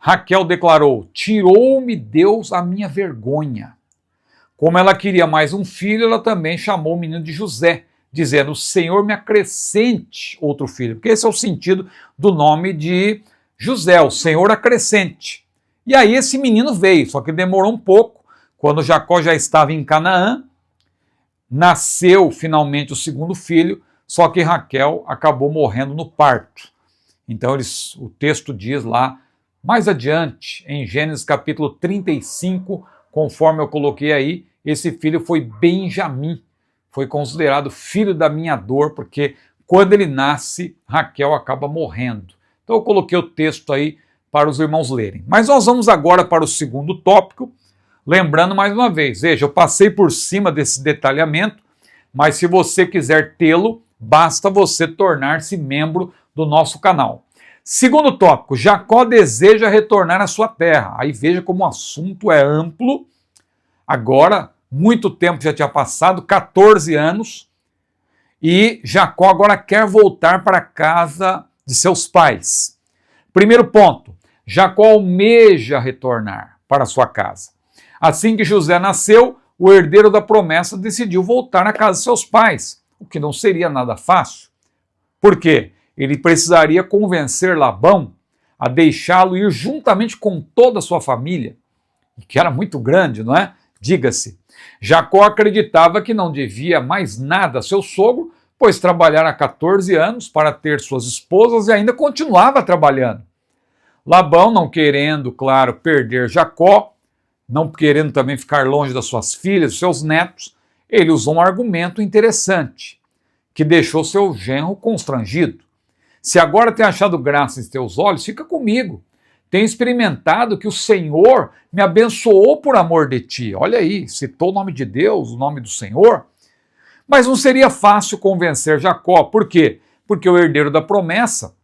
Raquel declarou: tirou-me Deus a minha vergonha. Como ela queria mais um filho, ela também chamou o menino de José, dizendo: o Senhor me acrescente outro filho. Porque esse é o sentido do nome de José, o Senhor acrescente. E aí esse menino veio, só que demorou um pouco. Quando Jacó já estava em Canaã, nasceu finalmente o segundo filho, só que Raquel acabou morrendo no parto. Então o texto diz lá, mais adiante, em Gênesis capítulo 35, conforme eu coloquei aí, esse filho foi Benjamim, foi considerado filho da minha dor, porque quando ele nasce, Raquel acaba morrendo. Então eu coloquei o texto aí para os irmãos lerem. Mas nós vamos agora para o segundo tópico, lembrando mais uma vez, veja, eu passei por cima desse detalhamento, mas se você quiser tê-lo, basta você tornar-se membro do nosso canal. Segundo tópico, Jacó deseja retornar à sua terra. Aí veja como o assunto é amplo. Agora, muito tempo já tinha passado, 14 anos, e Jacó agora quer voltar para a casa de seus pais. Primeiro ponto, Jacó almeja retornar para sua casa. Assim que José nasceu, o herdeiro da promessa decidiu voltar à casa de seus pais, o que não seria nada fácil. Por quê? Ele precisaria convencer Labão a deixá-lo ir juntamente com toda a sua família, que era muito grande, não é? Diga-se. Jacó acreditava que não devia mais nada a seu sogro, pois trabalhara há 14 anos para ter suas esposas e ainda continuava trabalhando. Labão, não querendo, claro, perder Jacó, não querendo também ficar longe das suas filhas, dos seus netos, ele usou um argumento interessante, que deixou seu genro constrangido. Se agora tem achado graça em teus olhos, fica comigo. Tenho experimentado que o Senhor me abençoou por amor de ti. Olha aí, citou o nome de Deus, o nome do Senhor. Mas não seria fácil convencer Jacó. Por quê? Porque o herdeiro da promessa,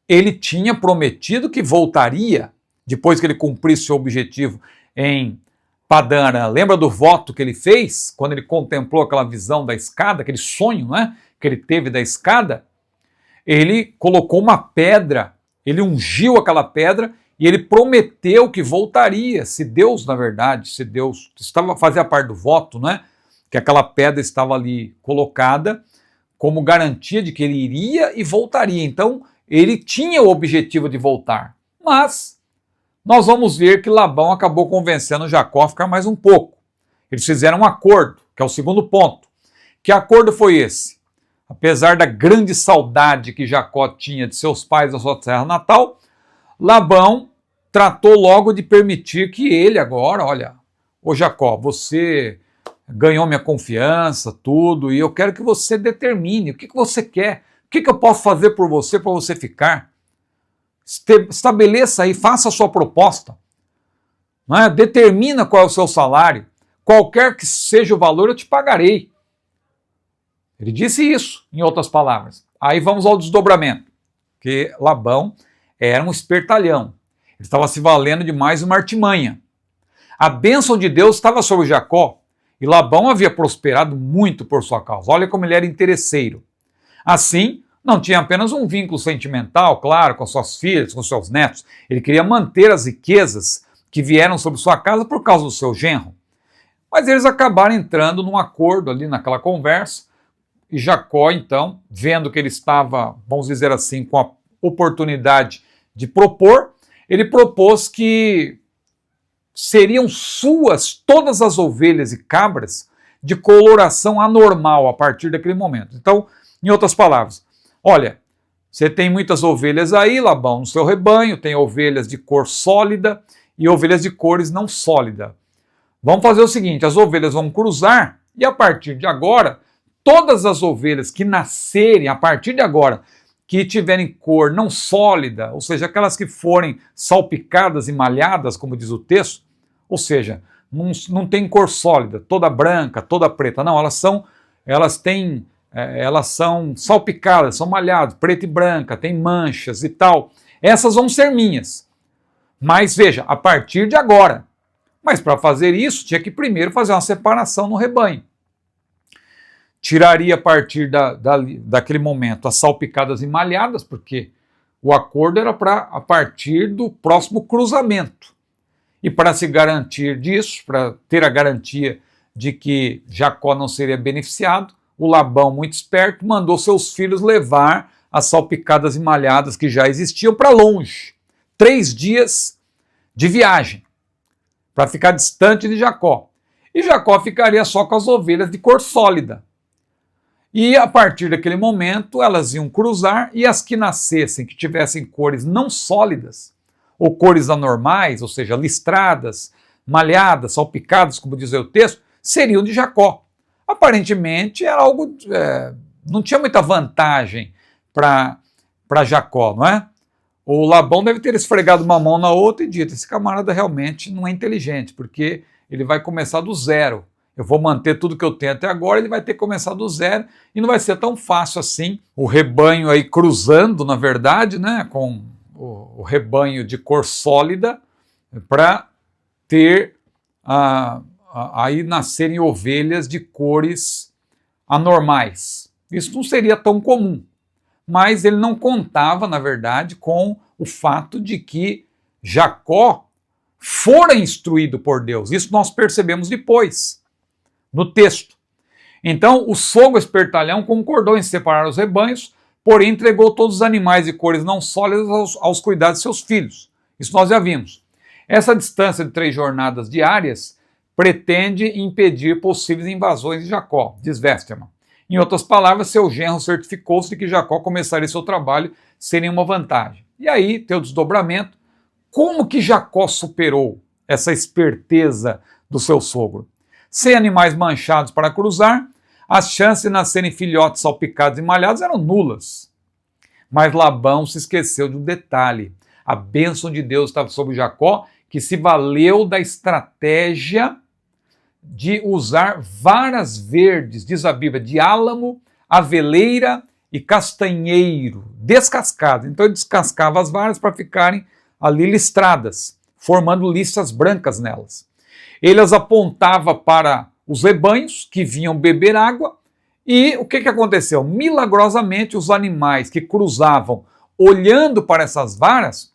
ele tinha prometido que voltaria, depois que ele cumprisse seu objetivo em Padã Arã. Lembra do voto que ele fez, quando ele contemplou aquela visão da escada, aquele sonho, né, que ele teve da escada? Ele colocou uma pedra, ele ungiu aquela pedra e ele prometeu que voltaria, se Deus, na verdade, se Deus fazia parte do voto, né, que aquela pedra estava ali colocada como garantia de que ele iria e voltaria. Então, ele tinha o objetivo de voltar. Mas nós vamos ver que Labão acabou convencendo Jacó a ficar mais um pouco. Eles fizeram um acordo, que é o segundo ponto. Que acordo foi esse? Apesar da grande saudade que Jacó tinha de seus pais da sua terra natal, Labão tratou logo de permitir que ele agora, olha, ô Jacó, você ganhou minha confiança, tudo, e eu quero que você determine o que você quer, o que eu posso fazer por você para você ficar. Estabeleça aí, faça a sua proposta, não é? Determina qual é o seu salário, qualquer que seja o valor eu te pagarei. Ele disse isso, em outras palavras. Aí vamos ao desdobramento, que Labão era um espertalhão. Ele estava se valendo de mais uma artimanha. A bênção de Deus estava sobre Jacó, e Labão havia prosperado muito por sua causa. Olha como ele era interesseiro. Assim, não tinha apenas um vínculo sentimental, claro, com suas filhas, com seus netos. Ele queria manter as riquezas que vieram sobre sua casa por causa do seu genro. Mas eles acabaram entrando num acordo ali naquela conversa, e Jacó, então, vendo que ele estava, vamos dizer assim, com a oportunidade de propor, ele propôs que seriam suas todas as ovelhas e cabras de coloração anormal a partir daquele momento. Então, em outras palavras, olha, você tem muitas ovelhas aí, Labão, no seu rebanho, tem ovelhas de cor sólida e ovelhas de cores não sólida. Vamos fazer o seguinte, as ovelhas vão cruzar e a partir de agora, todas as ovelhas que nascerem a partir de agora, que tiverem cor não sólida, ou seja, aquelas que forem salpicadas e malhadas, como diz o texto, ou seja, não tem cor sólida, toda branca, toda preta, não, elas são salpicadas, são malhadas, preta e branca, tem manchas e tal. Essas vão ser minhas. Mas veja, a partir de agora. Mas para fazer isso, tinha que primeiro fazer uma separação no rebanho. Tiraria a partir daquele momento as salpicadas e malhadas, porque o acordo era a partir do próximo cruzamento. E para se garantir disso, para ter a garantia de que Jacó não seria beneficiado, o Labão, muito esperto, mandou seus filhos levar as salpicadas e malhadas que já existiam para longe. 3 dias de viagem, para ficar distante de Jacó. E Jacó ficaria só com as ovelhas de cor sólida. E a partir daquele momento elas iam cruzar e as que nascessem, que tivessem cores não sólidas, ou cores anormais, ou seja, listradas, malhadas, salpicadas, como diz o texto, seriam de Jacó. Aparentemente era algo, não tinha muita vantagem para Jacó, não é? O Labão deve ter esfregado uma mão na outra e dito, esse camarada realmente não é inteligente, porque ele vai começar do zero. eu vou manter tudo que eu tenho até agora, ele vai ter que começar do zero e não vai ser tão fácil assim. O rebanho aí cruzando, na verdade, né, com o rebanho de cor sólida para ter aí nascerem ovelhas de cores anormais. Isso não seria tão comum, mas ele não contava, na verdade, com o fato de que Jacó fora instruído por Deus. Isso nós percebemos depois, no texto. Então, o sogro espertalhão concordou em separar os rebanhos, porém entregou todos os animais de cores não sólidas aos cuidados de seus filhos. Isso nós já vimos. Essa distância de 3 jornadas diárias pretende impedir possíveis invasões de Jacó, diz Westermann. Em outras palavras, seu genro certificou-se de que Jacó começaria seu trabalho sem nenhuma vantagem. E aí tem o desdobramento. Como que Jacó superou essa esperteza do seu sogro? Sem animais manchados para cruzar, as chances de nascerem filhotes salpicados e malhados eram nulas. Mas Labão se esqueceu de um detalhe. A bênção de Deus estava sobre Jacó, que se valeu da estratégia de usar varas verdes, diz a Bíblia, de álamo, aveleira e castanheiro, descascadas. Então ele descascava as varas para ficarem ali listradas, formando listas brancas nelas. Ele as apontava para os rebanhos que vinham beber água e o que aconteceu? Milagrosamente os animais que cruzavam olhando para essas varas,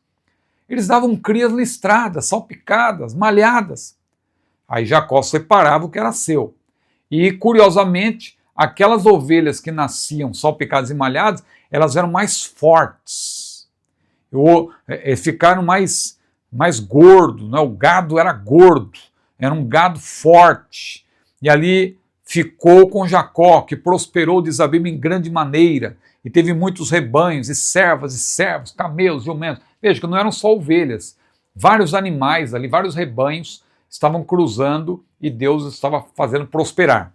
eles davam crias listradas, salpicadas, malhadas. Aí Jacó separava o que era seu. E, curiosamente, aquelas ovelhas que nasciam salpicadas e malhadas, elas eram mais fortes. Ficaram mais gordos, né? O gado era gordo, era um gado forte. E ali ficou com Jacó, que prosperou, diz a Bíblia, em grande maneira. E teve muitos rebanhos, e servos, camelos, jumentos. Veja que não eram só ovelhas. Vários animais ali, vários rebanhos estavam cruzando e Deus estava fazendo prosperar.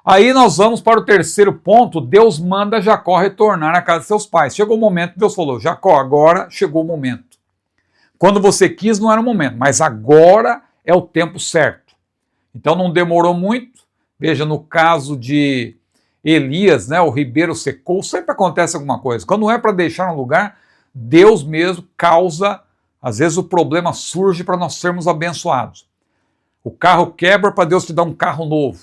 Aí nós vamos para o terceiro ponto. Deus manda Jacó retornar à casa de seus pais. Chegou o momento, Deus falou, Jacó, agora chegou o momento. Quando você quis não era o momento, mas agora é o tempo certo. Então não demorou muito. Veja, no caso de Elias, né, o ribeiro secou, sempre acontece alguma coisa. Quando não é para deixar um lugar, Deus mesmo causa, às vezes o problema surge para nós sermos abençoados. O carro quebra para Deus te dar um carro novo.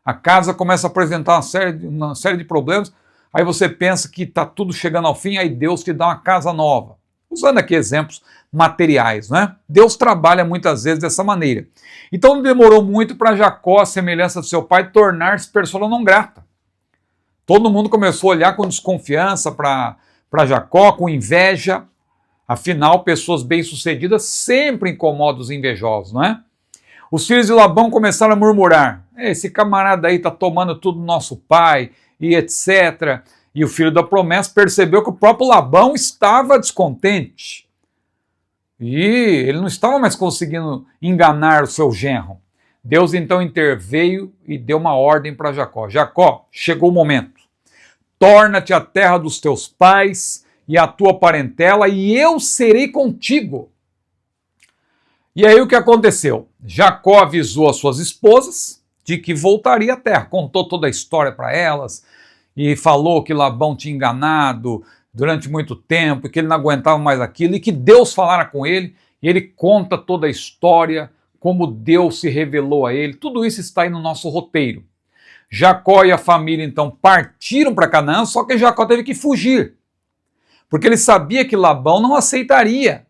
A casa começa a apresentar uma série de problemas, aí você pensa que está tudo chegando ao fim, aí Deus te dá uma casa nova. Usando aqui exemplos materiais, né? Deus trabalha muitas vezes dessa maneira. Então não demorou muito para Jacó, a semelhança do seu pai, tornar-se persona não grata. Todo mundo começou a olhar com desconfiança para Jacó, com inveja. Afinal, pessoas bem-sucedidas sempre incomodam os invejosos, não é? Os filhos de Labão começaram a murmurar. Esse camarada aí está tomando tudo do nosso pai, e etc. E o filho da promessa percebeu que o próprio Labão estava descontente. E ele não estava mais conseguindo enganar o seu genro. Deus então interveio e deu uma ordem para Jacó. Jacó, chegou o momento. Torna-te à terra dos teus pais e à tua parentela, e eu serei contigo. E aí o que aconteceu? Jacó avisou as suas esposas de que voltaria à terra. Contou toda a história para elas e falou que Labão tinha enganado durante muito tempo, que ele não aguentava mais aquilo e que Deus falara com ele. E ele conta toda a história, como Deus se revelou a ele. Tudo isso está aí no nosso roteiro. Jacó e a família então partiram para Canaã, só que Jacó teve que fugir, porque ele sabia que Labão não aceitaria.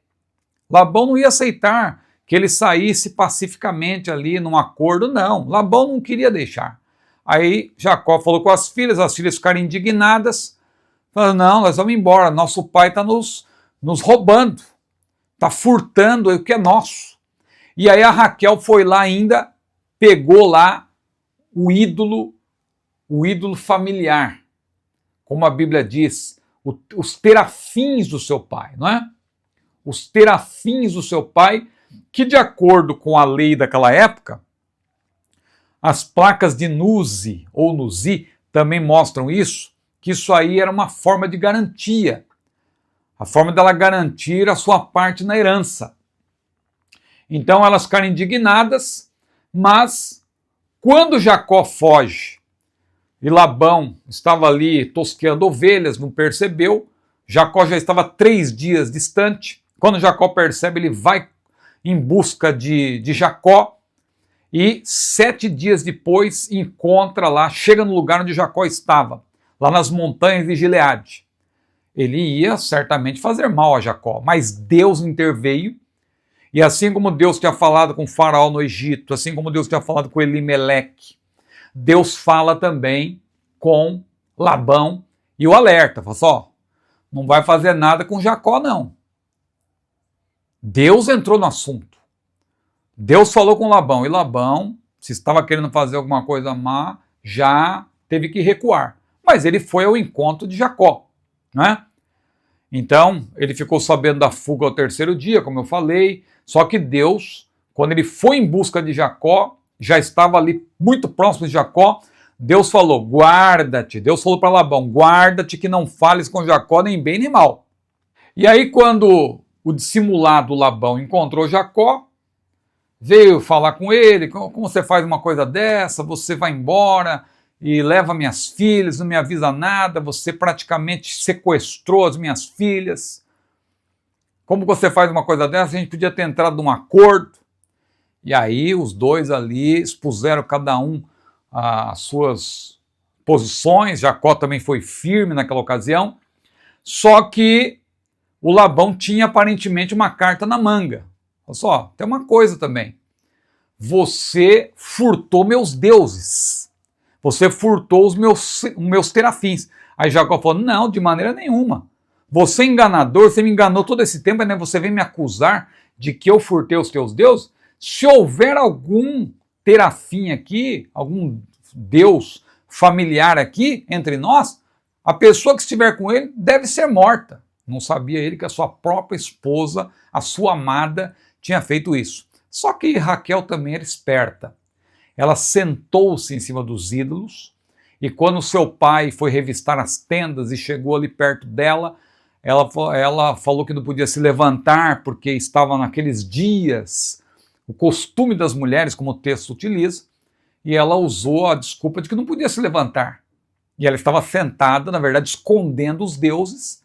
Labão não ia aceitar que ele saísse pacificamente ali num acordo, não. Labão não queria deixar. Aí Jacó falou com as filhas ficaram indignadas, falaram, não, nós vamos embora, nosso pai está nos roubando, está furtando o que é nosso. E aí a Raquel foi lá ainda, pegou lá o ídolo familiar, como a Bíblia diz, os terafins do seu pai, não é? Os terafins do seu pai, que de acordo com a lei daquela época, as placas de Nuzi ou Nuzi também mostram isso, que isso aí era uma forma de garantia, a forma dela garantir a sua parte na herança. Então elas ficaram indignadas, mas Quando Jacó foge e Labão estava ali tosqueando ovelhas, não percebeu, Jacó já estava 3 dias distante. Quando Jacó percebe, ele vai em busca de Jacó e 7 dias depois encontra lá, chega no lugar onde Jacó estava, lá nas montanhas de Gileade. Ele ia certamente fazer mal a Jacó, mas Deus interveio, e assim como Deus tinha falado com o faraó no Egito, assim como Deus tinha falado com Elimeleque, Deus fala também com Labão e o alerta, fala só, não vai fazer nada com Jacó não. Deus entrou no assunto. Deus falou com Labão, e Labão, se estava querendo fazer alguma coisa má, já teve que recuar. Mas ele foi ao encontro de Jacó, né? Então, ele ficou sabendo da fuga ao 3º dia, como eu falei, só que Deus, quando ele foi em busca de Jacó, já estava ali muito próximo de Jacó, Deus falou, guarda-te, Deus falou para Labão, guarda-te que não fales com Jacó nem bem nem mal. E aí quando o dissimulado Labão encontrou Jacó, veio falar com ele, como você faz uma coisa dessa, você vai embora e leva minhas filhas, não me avisa nada, você praticamente sequestrou as minhas filhas. Como você faz uma coisa dessa? A gente podia ter entrado num acordo. E aí os dois ali expuseram cada um as suas posições, Jacó também foi firme naquela ocasião, só que o Labão tinha aparentemente uma carta na manga. Olha só, tem uma coisa também, você furtou meus deuses, você furtou os meus terafins. Aí Jacó falou, não, de maneira nenhuma, você é enganador, você me enganou todo esse tempo, né? Você vem me acusar de que eu furtei os teus deuses? Se houver algum terafim aqui, algum deus familiar aqui entre nós, a pessoa que estiver com ele deve ser morta. Não sabia ele que a sua própria esposa, a sua amada, tinha feito isso. Só que Raquel também era esperta. Ela sentou-se em cima dos ídolos e quando seu pai foi revistar as tendas e chegou ali perto dela, ela falou que não podia se levantar porque estava naqueles dias o costume das mulheres, como o texto utiliza, e ela usou a desculpa de que não podia se levantar. E ela estava sentada, na verdade, escondendo os deuses,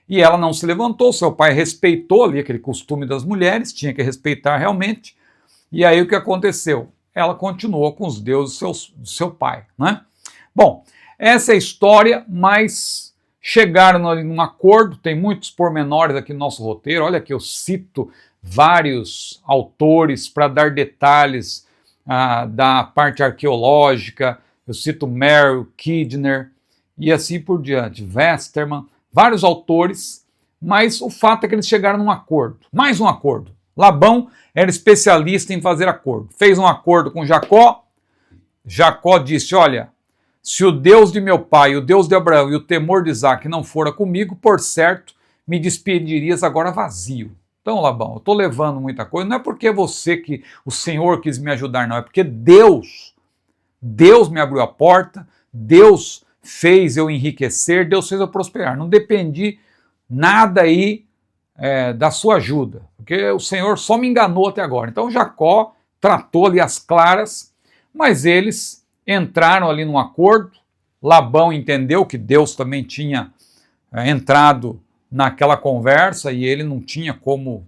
e ela não se levantou. Seu pai respeitou ali aquele costume das mulheres, tinha que respeitar realmente, e aí o que aconteceu? Ela continuou com os deuses do seu pai, né? Bom, essa é a história, mas chegaram ali num acordo, tem muitos pormenores aqui no nosso roteiro, olha que eu cito vários autores para dar detalhes da parte arqueológica, eu cito Merrill, Kidner e assim por diante, Westermann, vários autores, mas o fato é que eles chegaram num acordo, mais um acordo. Labão era especialista em fazer acordo, fez um acordo com Jacó, Jacó disse, olha, se o Deus de meu pai, o Deus de Abraão e o temor de Isaac não fora comigo, por certo, me despedirias agora vazio. Então, Labão, eu estou levando muita coisa, não é porque você que o Senhor quis me ajudar, não, é porque Deus me abriu a porta, Deus fez eu enriquecer, Deus fez eu prosperar. Não dependi nada aí da sua ajuda, porque o Senhor só me enganou até agora. Então Jacó tratou ali as claras, mas eles entraram ali num acordo, Labão entendeu que Deus também tinha entrado naquela conversa e ele não tinha como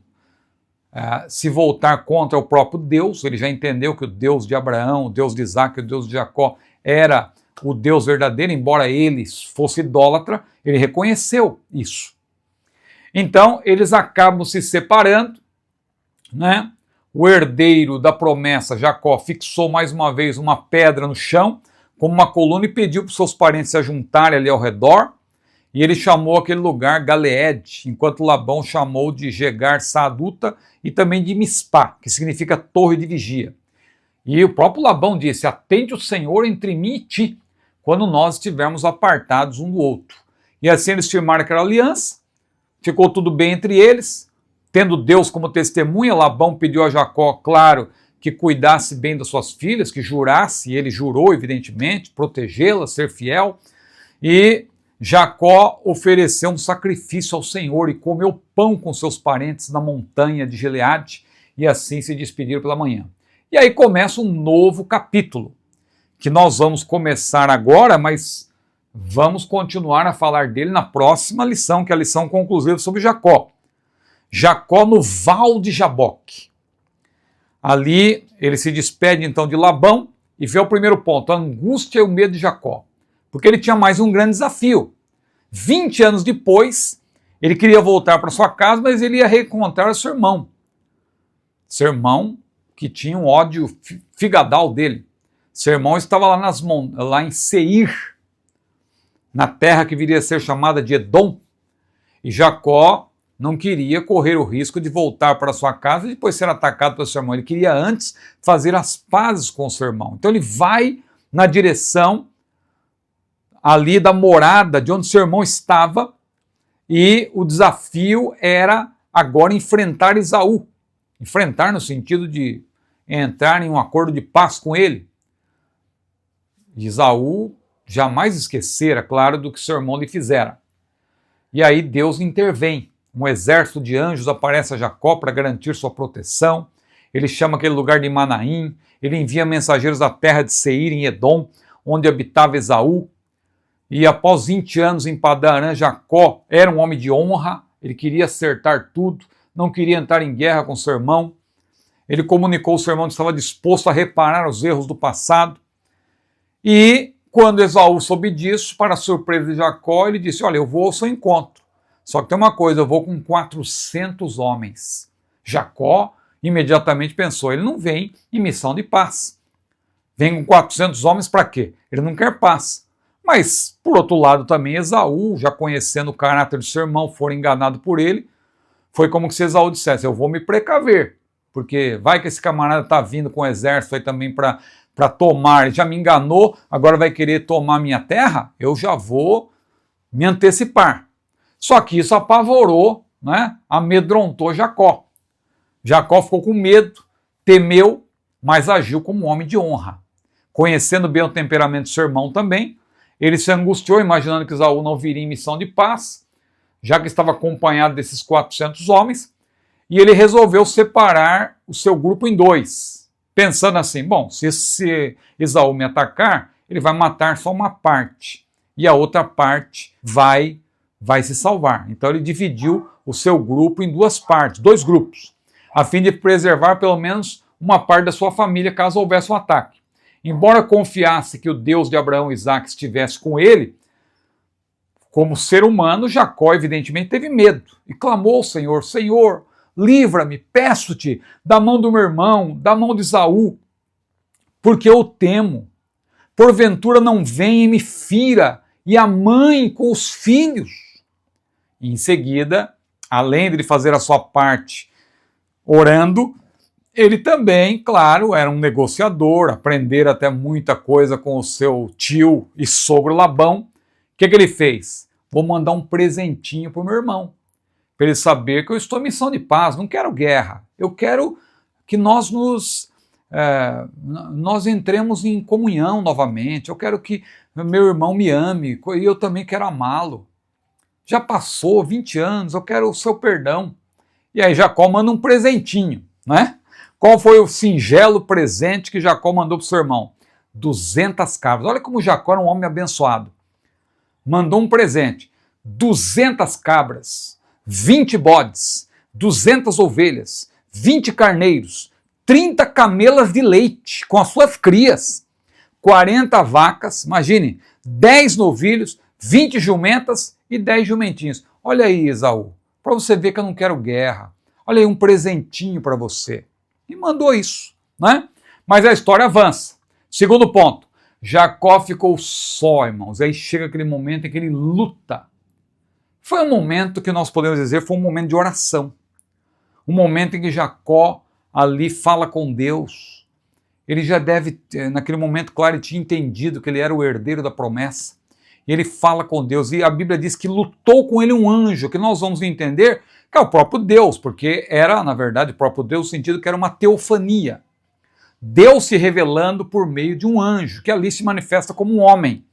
se voltar contra o próprio Deus, ele já entendeu que o Deus de Abraão, o Deus de Isaac, o Deus de Jacó era o Deus verdadeiro, embora ele fosse idólatra, ele reconheceu isso. Então eles acabam se separando, né? O herdeiro da promessa, Jacó, fixou mais uma vez uma pedra no chão, como uma coluna, e pediu para os seus parentes se ajuntarem ali ao redor, e ele chamou aquele lugar Galeed, enquanto Labão chamou de Jegar Saaduta e também de Mispá, que significa torre de vigia. E o próprio Labão disse, atende o Senhor entre mim e ti, quando nós estivermos apartados um do outro. E assim eles firmaram aquela aliança, ficou tudo bem entre eles, tendo Deus como testemunha, Labão pediu a Jacó, claro, que cuidasse bem das suas filhas, que jurasse, e ele jurou, evidentemente, protegê-las, ser fiel, e Jacó ofereceu um sacrifício ao Senhor e comeu pão com seus parentes na montanha de Gileade, e assim se despediram pela manhã. E aí começa um novo capítulo. que nós vamos começar agora, mas vamos continuar a falar dele na próxima lição, que é a lição conclusiva sobre Jacó. Jacó no Val de Jaboque. Ali ele se despede então de Labão e vê o primeiro ponto, a angústia e o medo de Jacó. Porque ele tinha mais um grande desafio. 20 anos depois, ele queria voltar para sua casa, mas ele ia reencontrar seu irmão. Seu irmão que tinha um ódio figadal dele. Seu irmão estava lá em Seir, na terra que viria a ser chamada de Edom. E Jacó não queria correr o risco de voltar para sua casa e depois ser atacado pelo seu irmão. Ele queria antes fazer as pazes com o seu irmão. Então ele vai na direção ali da morada de onde seu irmão estava, e o desafio era agora enfrentar Esaú. Enfrentar no sentido de entrar em um acordo de paz com ele. Esaú jamais esquecera, claro, do que seu irmão lhe fizera. E aí Deus intervém. Um exército de anjos aparece a Jacó para garantir sua proteção. Ele chama aquele lugar de Manaim. Ele envia mensageiros da terra de Seir, em Edom, onde habitava Esaú. E após 20 anos em Padã Arã, Jacó era um homem de honra. Ele queria acertar tudo, não queria entrar em guerra com seu irmão. Ele comunicou ao seu irmão que estava disposto a reparar os erros do passado. E quando Esaú soube disso, para a surpresa de Jacó, ele disse: olha, eu vou ao seu encontro. Só que tem uma coisa, eu vou com 400 homens. Jacó imediatamente pensou, ele não vem em missão de paz. Vem com 400 homens para quê? Ele não quer paz. Mas, por outro lado também, Esaú, já conhecendo o caráter do seu irmão, for enganado por ele, foi como se Esaú dissesse: eu vou me precaver, porque vai que esse camarada está vindo com o exército aí também para tomar, ele já me enganou, agora vai querer tomar minha terra, eu já vou me antecipar. Só que isso apavorou, né? Amedrontou Jacó. Jacó ficou com medo, temeu, mas agiu como um homem de honra. Conhecendo bem o temperamento do seu irmão também, ele se angustiou, imaginando que Esaú não viria em missão de paz, já que estava acompanhado desses 400 homens, e ele resolveu separar o seu grupo em dois, pensando assim: bom, se Esaú me atacar, ele vai matar só uma parte, e a outra parte vai se salvar. Então ele dividiu o seu grupo em duas partes, dois grupos, a fim de preservar pelo menos uma parte da sua família caso houvesse um ataque. Embora confiasse que o Deus de Abraão e Isaque estivesse com ele, como ser humano, Jacó evidentemente teve medo e clamou ao Senhor: Senhor, livra-me, peço-te, da mão do meu irmão, da mão de Esaú, porque eu temo. Porventura não venha e me fira, e a mãe com os filhos. E em seguida, além de fazer a sua parte orando, ele também, claro, era um negociador, aprender até muita coisa com o seu tio e sogro Labão. O que ele fez? Vou mandar um presentinho para o meu irmão, para ele saber que eu estou em missão de paz, não quero guerra. Eu quero que nós entremos em comunhão novamente. Eu quero que meu irmão me ame e eu também quero amá-lo. Já passou 20 anos, eu quero o seu perdão. E aí Jacó manda um presentinho, né? Qual foi o singelo presente que Jacó mandou para o seu irmão? 200 cabras. Olha como Jacó era um homem abençoado. Mandou um presente: 200 cabras, 20 bodes, 200 ovelhas, 20 carneiros, 30 camelas de leite com as suas crias, 40 vacas, imagine, 10 novilhos, 20 jumentas e 10 jumentinhos. Olha aí, Esaú, para você ver que eu não quero guerra. Olha aí um presentinho para você. E mandou isso, né? Mas a história avança. Segundo ponto, Jacó ficou só, irmãos. Aí chega aquele momento em que ele luta. Foi um momento que nós podemos dizer, foi um momento de oração. Um momento em que Jacó ali fala com Deus. Ele já deve, naquele momento, claro, ele tinha entendido que ele era o herdeiro da promessa. E ele fala com Deus. E a Bíblia diz que lutou com ele um anjo, que nós vamos entender que é o próprio Deus, porque era, na verdade, o próprio Deus, no sentido que era uma teofania. Deus se revelando por meio de um anjo, que ali se manifesta como um homem.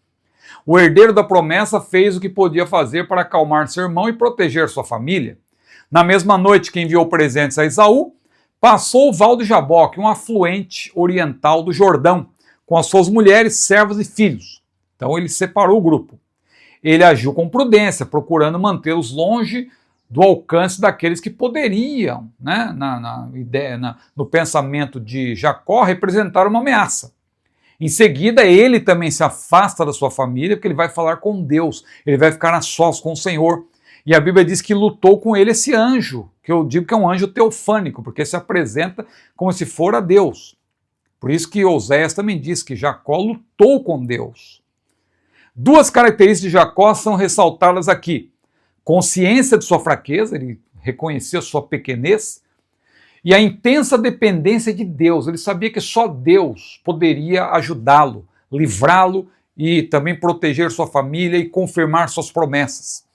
O herdeiro da promessa fez o que podia fazer para acalmar seu irmão e proteger sua família. Na mesma noite que enviou presentes a Esaú, passou o Val de Jaboque, um afluente oriental do Jordão, com as suas mulheres, servas e filhos. Então ele separou o grupo. Ele agiu com prudência, procurando mantê-los longe do alcance daqueles que poderiam, né, no pensamento de Jacó, representar uma ameaça. Em seguida, ele também se afasta da sua família, porque ele vai falar com Deus, ele vai ficar a sós com o Senhor. E a Bíblia diz que lutou com ele esse anjo, que eu digo que é um anjo teofânico, porque se apresenta como se for a Deus. Por isso que Oséias também diz que Jacó lutou com Deus. Duas características de Jacó são ressaltadas aqui. Consciência de sua fraqueza, ele reconhecia sua pequenez, e a intensa dependência de Deus. Ele sabia que só Deus poderia ajudá-lo, livrá-lo e também proteger sua família e confirmar suas promessas.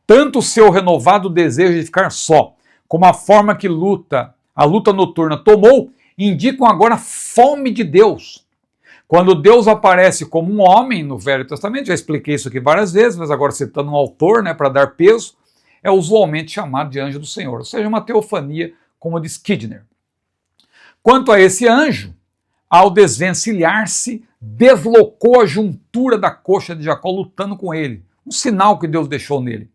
Tanto o seu renovado desejo de ficar só, como a forma que a luta noturna tomou, indicam agora a fome de Deus. Quando Deus aparece como um homem no Velho Testamento, já expliquei isso aqui várias vezes, mas agora citando um autor, né, para dar peso, é usualmente chamado de anjo do Senhor, ou seja, uma teofania, como diz Kidner. Quanto a esse anjo, ao desvencilhar-se, deslocou a juntura da coxa de Jacó lutando com ele, um sinal que Deus deixou nele,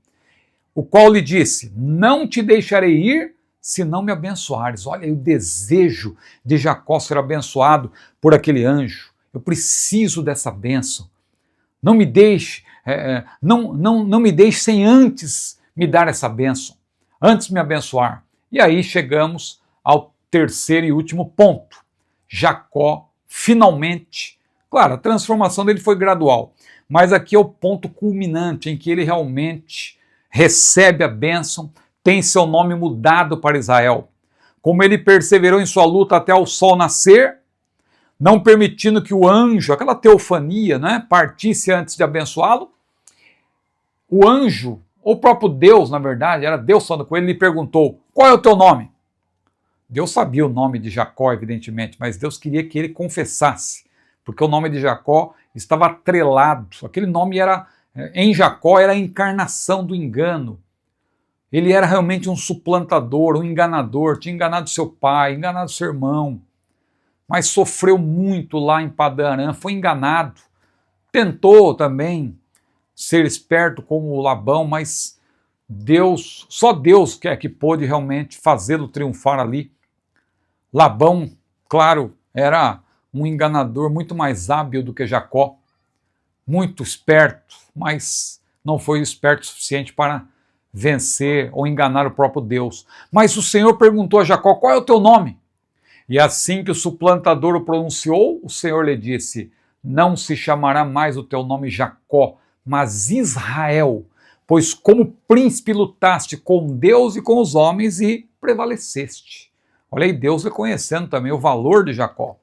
o qual lhe disse: não te deixarei ir se não me abençoares. Olha aí o desejo de Jacó ser abençoado por aquele anjo. Eu preciso dessa bênção. Não me deixe, não me deixe sem antes me dar essa bênção, antes me abençoar. E aí chegamos ao terceiro e último ponto. Jacó, finalmente, claro, a transformação dele foi gradual, mas aqui é o ponto culminante em que ele realmente recebe a bênção, tem seu nome mudado para Israel. Como ele perseverou em sua luta até o sol nascer, não permitindo que o anjo, aquela teofania, né, partisse antes de abençoá-lo, o anjo, ou o próprio Deus, na verdade, era Deus falando com ele, lhe perguntou: qual é o teu nome? Deus sabia o nome de Jacó, evidentemente, mas Deus queria que ele confessasse, porque o nome de Jacó estava atrelado, aquele nome era, em Jacó, era a encarnação do engano. Ele era realmente um suplantador, um enganador, tinha enganado seu pai, enganado seu irmão, mas sofreu muito lá em Padã Arã, foi enganado, tentou também ser esperto como Labão, mas Deus, só Deus que pôde realmente fazê-lo triunfar ali. Labão, claro, era um enganador muito mais hábil do que Jacó, muito esperto, mas não foi esperto o suficiente para vencer ou enganar o próprio Deus. Mas o Senhor perguntou a Jacó: qual é o teu nome? E assim que o suplantador o pronunciou, o Senhor lhe disse: não se chamará mais o teu nome Jacó, mas Israel, pois como príncipe lutaste com Deus e com os homens e prevaleceste. Olha aí, Deus reconhecendo também o valor de Jacó.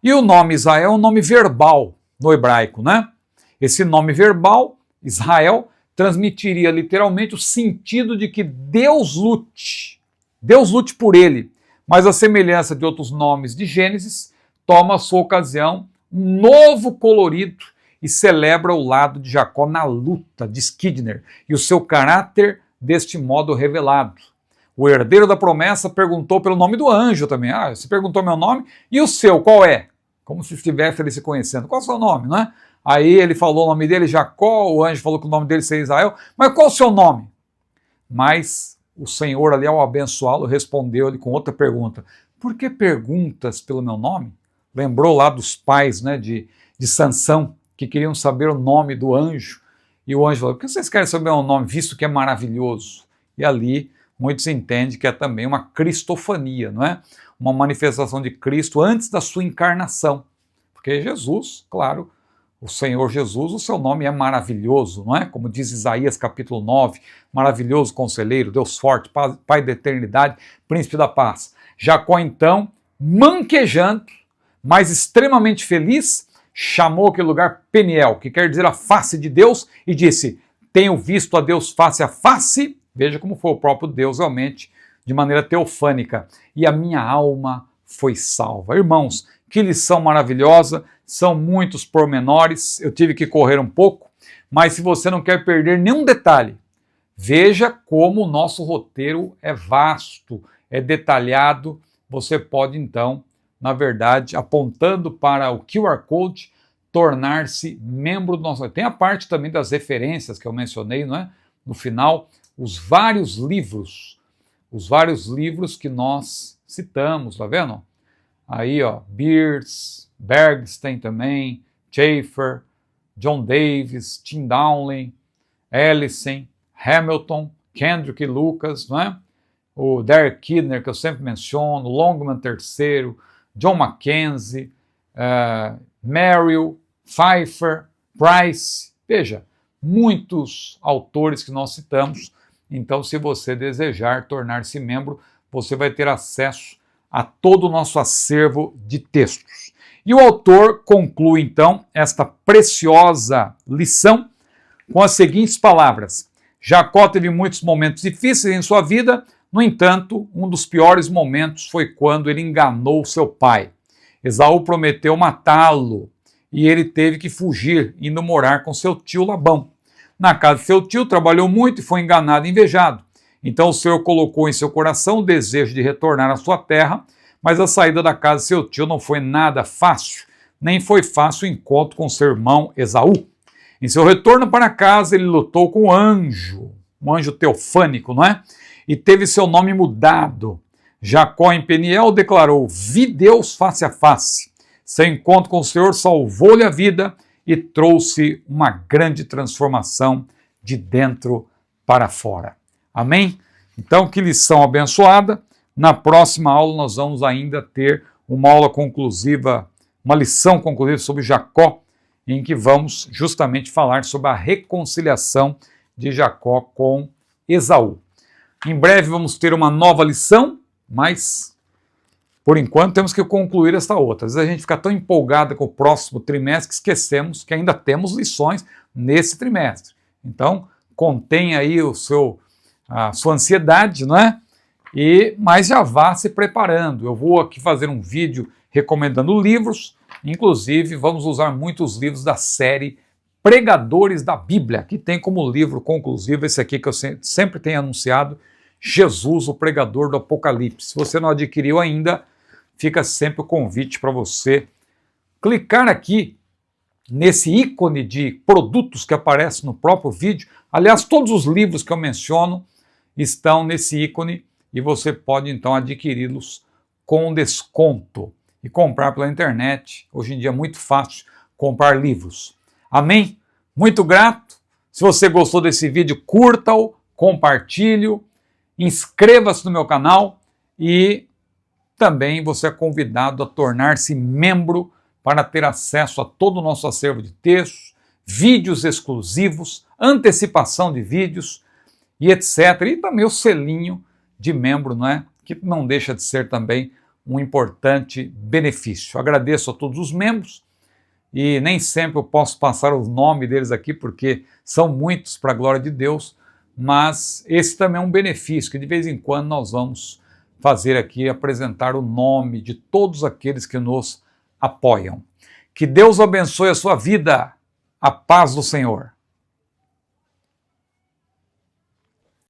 E o nome Israel é um nome verbal no hebraico, né? Esse nome verbal, Israel, transmitiria literalmente o sentido de que Deus lute por ele. Mas a semelhança de outros nomes de Gênesis, toma a sua ocasião um novo colorido e celebra o lado de Jacó na luta, diz Kidner, e o seu caráter deste modo revelado. O herdeiro da promessa perguntou pelo nome do anjo também. Você perguntou meu nome, e o seu, qual é? Como se estivesse ele se conhecendo. Qual é o seu nome, não é? Aí ele falou o nome dele, Jacó, o anjo falou que o nome dele seria Israel, mas qual o seu nome? Mas o Senhor ali, ao abençoá-lo, respondeu-lhe com outra pergunta: por que perguntas pelo meu nome? Lembrou lá dos pais, né, de Sansão, que queriam saber o nome do anjo, e o anjo falou: por que vocês querem saber o nome, visto que é maravilhoso? E ali muitos entendem que é também uma cristofania, não é? Uma manifestação de Cristo antes da sua encarnação, porque Jesus, claro, o Senhor Jesus, o seu nome é maravilhoso, não é? Como diz Isaías capítulo 9, maravilhoso conselheiro, Deus forte, Pai da eternidade, príncipe da paz. Jacó então, manquejando, mas extremamente feliz, chamou aquele lugar Peniel, que quer dizer a face de Deus, e disse: tenho visto a Deus face a face. Veja como foi o próprio Deus realmente, de maneira teofânica, e a minha alma foi salva. Irmãos, que lição maravilhosa, são muitos pormenores, eu tive que correr um pouco, mas se você não quer perder nenhum detalhe, veja como o nosso roteiro é vasto, é detalhado, você pode então na verdade, apontando para o QR Code, tornar-se membro do nosso... Tem a parte também das referências que eu mencionei, não é? No final, os vários livros que nós citamos, tá vendo? Aí, ó, Beers, Bergstein também, Schaeffer, John Davis, Tim Dowling, Ellison, Hamilton, Kendrick e Lucas, não é? O Derek Kidner, que eu sempre menciono, Longman III, John Mackenzie, Merrill, Pfeiffer, Price, veja, muitos autores que nós citamos. Então, se você desejar tornar-se membro, você vai ter acesso a todo o nosso acervo de textos. E o autor conclui, então, esta preciosa lição com as seguintes palavras: Jacó teve muitos momentos difíceis em sua vida, no entanto, um dos piores momentos foi quando ele enganou seu pai. Esaú prometeu matá-lo e ele teve que fugir, indo morar com seu tio Labão. Na casa de seu tio, trabalhou muito e foi enganado e invejado. Então o Senhor colocou em seu coração o desejo de retornar à sua terra, mas a saída da casa de seu tio não foi nada fácil, nem foi fácil o encontro com seu irmão Esaú. Em seu retorno para casa, ele lutou com um anjo teofânico, não é? E teve seu nome mudado. Jacó em Peniel declarou: vi Deus face a face. Seu encontro com o Senhor salvou-lhe a vida e trouxe uma grande transformação de dentro para fora. Amém? Então, que lição abençoada. Na próxima aula nós vamos ainda ter uma aula conclusiva, uma lição conclusiva sobre Jacó, em que vamos justamente falar sobre a reconciliação de Jacó com Esaú. Em breve vamos ter uma nova lição, mas por enquanto temos que concluir esta outra. Às vezes a gente fica tão empolgada com o próximo trimestre que esquecemos que ainda temos lições nesse trimestre. Então, contém aí a sua ansiedade, não é? Mas já vá se preparando. Eu vou aqui fazer um vídeo recomendando livros, inclusive vamos usar muitos livros da série Pregadores da Bíblia, que tem como livro conclusivo esse aqui que eu sempre tenho anunciado, Jesus, o Pregador do Apocalipse. Se você não adquiriu ainda, fica sempre o convite para você clicar aqui nesse ícone de produtos que aparece no próprio vídeo. Aliás, todos os livros que eu menciono estão nesse ícone e você pode então adquiri-los com desconto e comprar pela internet. Hoje em dia é muito fácil comprar livros. Amém? Muito grato. Se você gostou desse vídeo, curta-o, compartilhe-o, inscreva-se no meu canal e também você é convidado a tornar-se membro para ter acesso a todo o nosso acervo de textos, vídeos exclusivos, antecipação de vídeos e etc. E também o selinho de membro, não é? Que não deixa de ser também um importante benefício. Agradeço a todos os membros e nem sempre eu posso passar o nome deles aqui porque são muitos para a glória de Deus, mas esse também é um benefício que de vez em quando nós vamos fazer aqui, apresentar o nome de todos aqueles que nos apoiam. Que Deus abençoe a sua vida. A paz do Senhor.